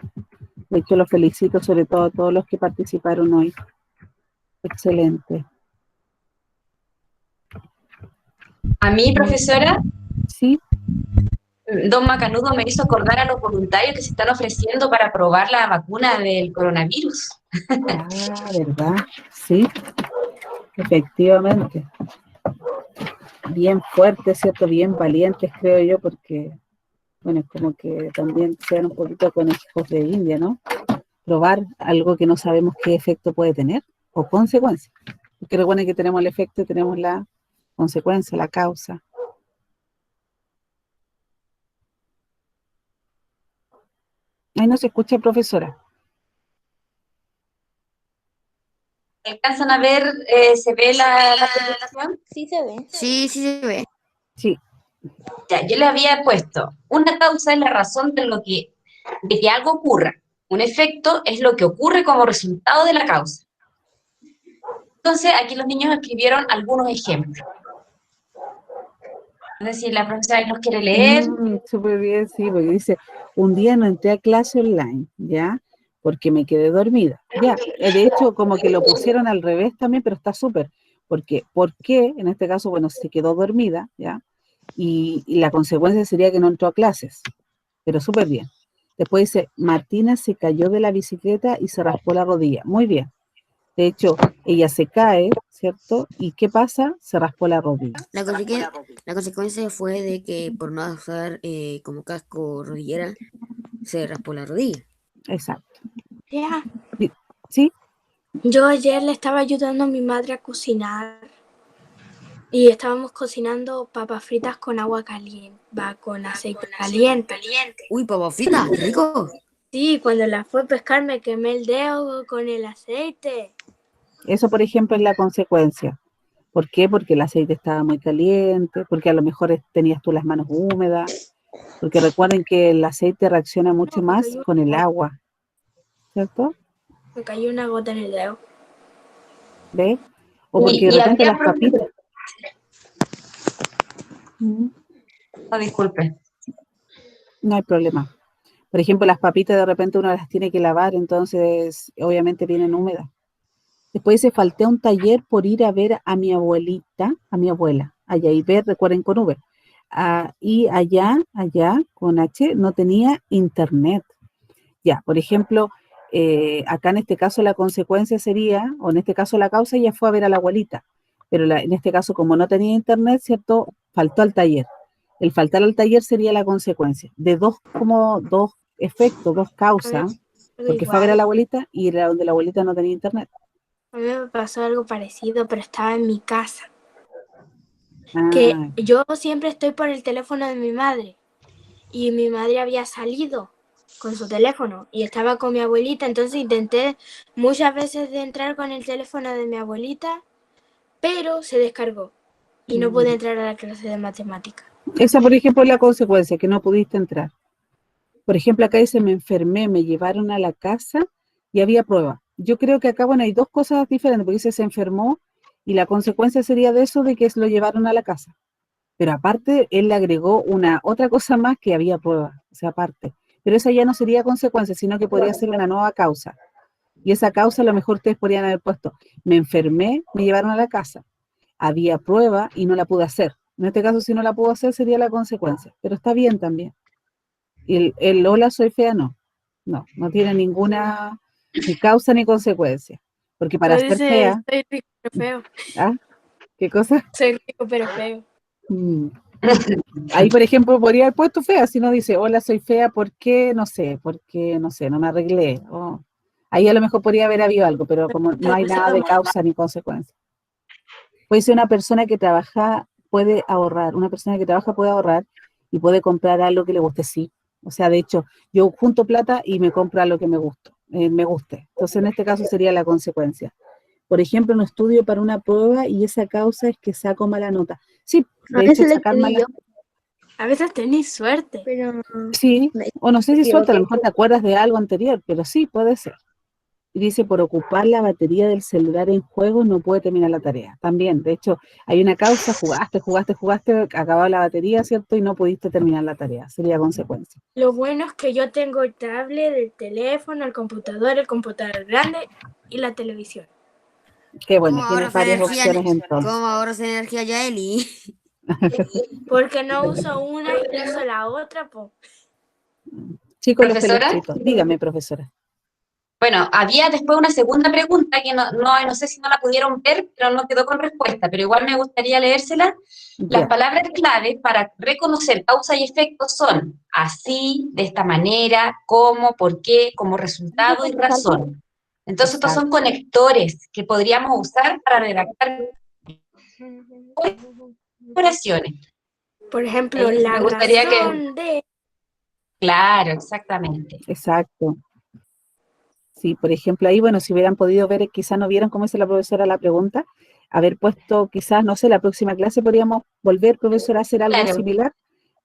De hecho, los felicito sobre todo a todos los que participaron hoy. Excelente. A mí, profesora, Sí, don Macanudo me hizo acordar a los voluntarios que se están ofreciendo para probar la vacuna del coronavirus. ¿verdad? Sí, efectivamente. Bien fuertes, ¿cierto? Bien valientes, creo yo, porque, bueno, es como que también sean un poquito conejos de India, ¿no? Probar algo que no sabemos qué efecto puede tener o consecuencia. Porque recuerden que tenemos el efecto y tenemos la consecuencia, la causa. Ahí no se escucha, profesora. ¿Alcanzan a ver, se ve la presentación? Sí se ve. Sí, sí se ve. Sí, Ya, yo le había puesto, una causa es la razón de que algo ocurra. Un efecto es lo que ocurre como resultado de la causa. Entonces, aquí los niños escribieron algunos ejemplos. No sé si la profesora los quiere leer. súper bien, sí, porque dice, un día no entré a clase online, ¿ya? Porque me quedé dormida. Ya, de hecho, como que lo pusieron al revés también, pero está súper. Porque, ¿por qué? En este caso, bueno, se quedó dormida, ¿ya? Y la consecuencia sería que no entró a clases, pero súper bien. Después dice, Martina se cayó de la bicicleta y se raspó la rodilla. Muy bien. De hecho, ella se cae, ¿cierto? ¿Y qué pasa? Se raspó la rodilla. La consecuencia fue de que por no usar como casco rodillera, se raspó la rodilla. Exacto. Ya. ¿Sí? Yo ayer le estaba ayudando a mi madre a cocinar y estábamos cocinando papas fritas con agua caliente, con aceite caliente. Uy, papas fritas, qué rico. Sí, cuando la fue a pescar me quemé el dedo con el aceite. Eso, por ejemplo, es la consecuencia. ¿Por qué? Porque el aceite estaba muy caliente, porque a lo mejor tenías tú las manos húmedas, porque recuerden que el aceite reacciona mucho más con el agua, ¿cierto? Me cayó una gota en el dedo. ¿Ve? O porque de repente las papitas... No, disculpe. No hay problema. Por ejemplo, las papitas de repente uno las tiene que lavar, entonces obviamente vienen húmedas. Después dice, falté a un taller por ir a ver a mi abuelita, a mi abuela. Allá y ver, recuerden con V. Y allá con H, no tenía internet. Ya, por ejemplo, acá en este caso la consecuencia sería, o en este caso la causa, ella fue a ver a la abuelita. Pero en este caso, como no tenía internet, ¿cierto? Faltó al taller. El faltar al taller sería la consecuencia de dos efectos, dos causas, porque fue a ver a la abuelita y era donde la abuelita no tenía internet. A mí me pasó algo parecido, pero estaba en mi casa. Que yo siempre estoy por el teléfono de mi madre y mi madre había salido con su teléfono y estaba con mi abuelita, entonces intenté muchas veces de entrar con el teléfono de mi abuelita, pero se descargó y no pude entrar a la clase de matemática. Esa, por ejemplo, es la consecuencia, que no pudiste entrar. Por ejemplo, acá dice, me enfermé, me llevaron a la casa y había prueba. Yo creo que acá, bueno, hay dos cosas diferentes, porque dice se enfermó y la consecuencia sería de eso, de que lo llevaron a la casa. Pero aparte, él le agregó otra cosa más, que había prueba, o sea, aparte. Pero esa ya no sería consecuencia, sino que podría ser una nueva causa. Y esa causa a lo mejor ustedes podrían haber puesto, me enfermé, me llevaron a la casa. Había prueba y no la pude hacer. En este caso, si no la pudo hacer, sería la consecuencia. Pero está bien también. Y el hola, soy fea, no tiene ninguna ni causa ni consecuencia, porque para ser fea... Soy rico pero feo. ¿Ah? ¿Qué cosa? Soy rico pero feo. Ahí, por ejemplo, podría haber puesto fea, si no dice, hola, soy fea, porque no sé, no me arreglé. Ahí a lo mejor podría haber habido algo, pero como no hay nada de causa ni consecuencia. Puede ser una persona que trabaja, puede ahorrar, y puede comprar algo que le guste, sí. O sea, de hecho, yo junto plata y me compro algo que me guste. Entonces, en este caso sería la consecuencia. Por ejemplo, no estudio para una prueba y esa causa es que saco mala nota. Sí, de hecho, sacar mala... A veces tenéis suerte. Pero Sí, me o no sé si suelta, a lo equivoqué. mejor te acuerdas de algo anterior, pero sí, puede ser. Y dice, por ocupar la batería del celular en juego no puede terminar la tarea. También, de hecho, hay una causa, jugaste, acababa la batería, ¿cierto? Y no pudiste terminar la tarea, sería consecuencia. Lo bueno es que yo tengo el tablet, el teléfono, el computador grande y la televisión. Qué bueno, ¿Cómo tienes ahorras varias energía, opciones entonces. cómo ahorras energía, Yaeli? Porque no uso una y uso la otra, pues. Chicos, los Profesora, pelochitos. Dígame, profesora. bueno, había después una segunda pregunta que no sé si no la pudieron ver, pero no quedó con respuesta, pero igual me gustaría leérsela. Las Ya, palabras clave para reconocer causa y efecto son así, de esta manera, cómo, por qué, como resultado y razón. Entonces, estos son exacto. conectores que podríamos usar para redactar oraciones. Por ejemplo, Me la gustaría que... razón de... Claro, exactamente. Exacto. Sí, por ejemplo, ahí, bueno, si hubieran podido ver, quizás no vieron cómo hizo la profesora la pregunta, haber puesto, quizás, no sé, la próxima clase podríamos volver, profesora, a hacer algo Claro, similar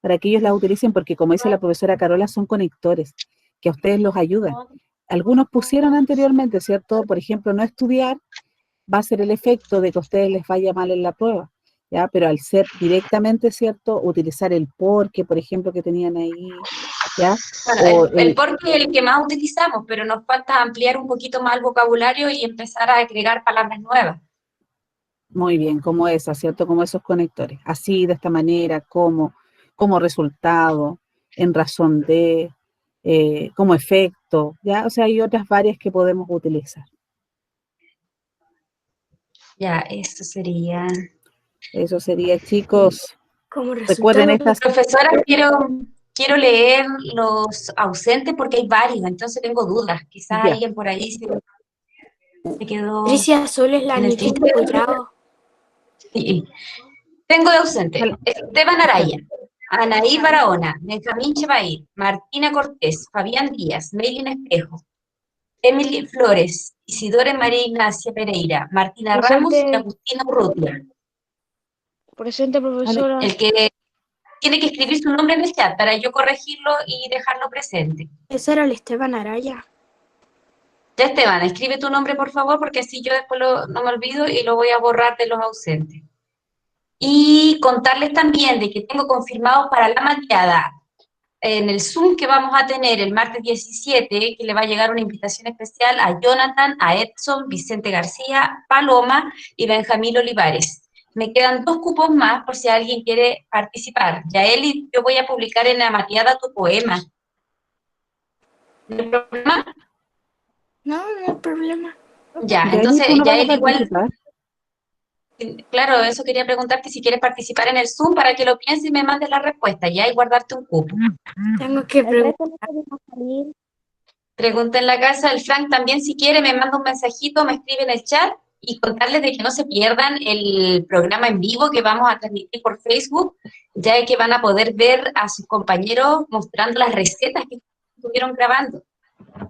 para que ellos la utilicen, porque como dice la profesora Carola, son conectores que a ustedes los ayudan. Algunos pusieron anteriormente, ¿cierto? Por ejemplo, no estudiar va a ser el efecto de que a ustedes les vaya mal en la prueba, ¿ya? Pero al ser directamente, ¿cierto? Utilizar el porque, por ejemplo, que tenían ahí, ¿ya? bueno, O el porque es el que más utilizamos, pero nos falta ampliar un poquito más el vocabulario y empezar a agregar palabras nuevas. muy bien, como esa, ¿cierto? Como esos conectores. Así, de esta manera, como resultado, en razón de, como efecto, ¿ya? O sea, hay otras varias que podemos utilizar. Ya, eso sería. Eso sería, chicos. Como Recuerden resultado, estas. Profesora, quiero leer los ausentes porque hay varios, entonces tengo dudas. Quizás Ya, alguien por ahí se quedó Patricia Azul es la en el Nikita tintero. Collado. Sí. Tengo de ausente ojalá- Esteban Araya, Anaí Barahona, Benjamín Chevair, Martina Cortés, Fabián Díaz, Meilin Espejo, Emily Flores, Isidore María Ignacia Pereira, Martina Ramos y Presente, Agustina Urrutia. presente, vale, profesora. El que tiene que escribir su nombre en el chat para yo corregirlo y dejarlo presente. Ese era el Esteban Araya. Ya, Esteban, escribe tu nombre, por favor, porque así yo después no me olvido y lo voy a borrar de los ausentes. Y contarles también de que tengo confirmado para la mateada en el Zoom que vamos a tener el martes 17, que le va a llegar una invitación especial a Jonathan, a Edson, Vicente García, Paloma y Benjamín Olivares. Me quedan 2 cupos más por si alguien quiere participar. Yaeli, yo voy a publicar en la mateada tu poema. ¿No hay problema? No, no hay problema. Ya, ya entonces tú no vas a Yaeli igual... participar. Claro, eso quería preguntarte si quieres participar en el Zoom para que lo pienses y me mandes la respuesta, ya, y guardarte un cupo. Tengo que el preguntar. resto no podemos salir. Pregunta en la casa, el Frank también si quiere me manda un mensajito, me escribe en el chat y contarles de que no se pierdan el programa en vivo que vamos a transmitir por Facebook, ya que van a poder ver a sus compañeros mostrando las recetas que estuvieron grabando.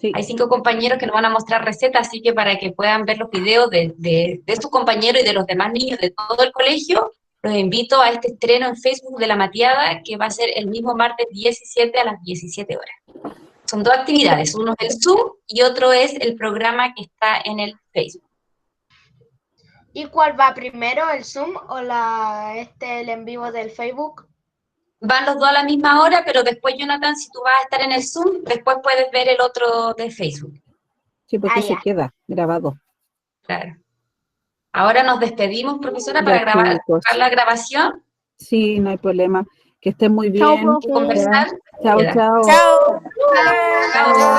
Sí, Hay 5 compañeros que nos van a mostrar recetas, así que para que puedan ver los videos de sus compañeros y de los demás niños de todo el colegio, los invito a este estreno en Facebook de La Mateada, que va a ser el mismo martes 17 a las 17 horas. Son 2 actividades, uno es el Zoom y otro es el programa que está en el Facebook. ¿Y cuál va primero, el Zoom o el en vivo del Facebook? Van los 2 a la misma hora, pero después, Jonathan, si tú vas a estar en el Zoom, después puedes ver el otro de Facebook. sí, porque se Ya. queda grabado. Claro. Ahora nos despedimos, profesora, para Ya, grabar chicos. la grabación Sí, no hay problema. Que estén muy Chao, bien. y conversar. Chao, Queda. chao. Chao. Chao.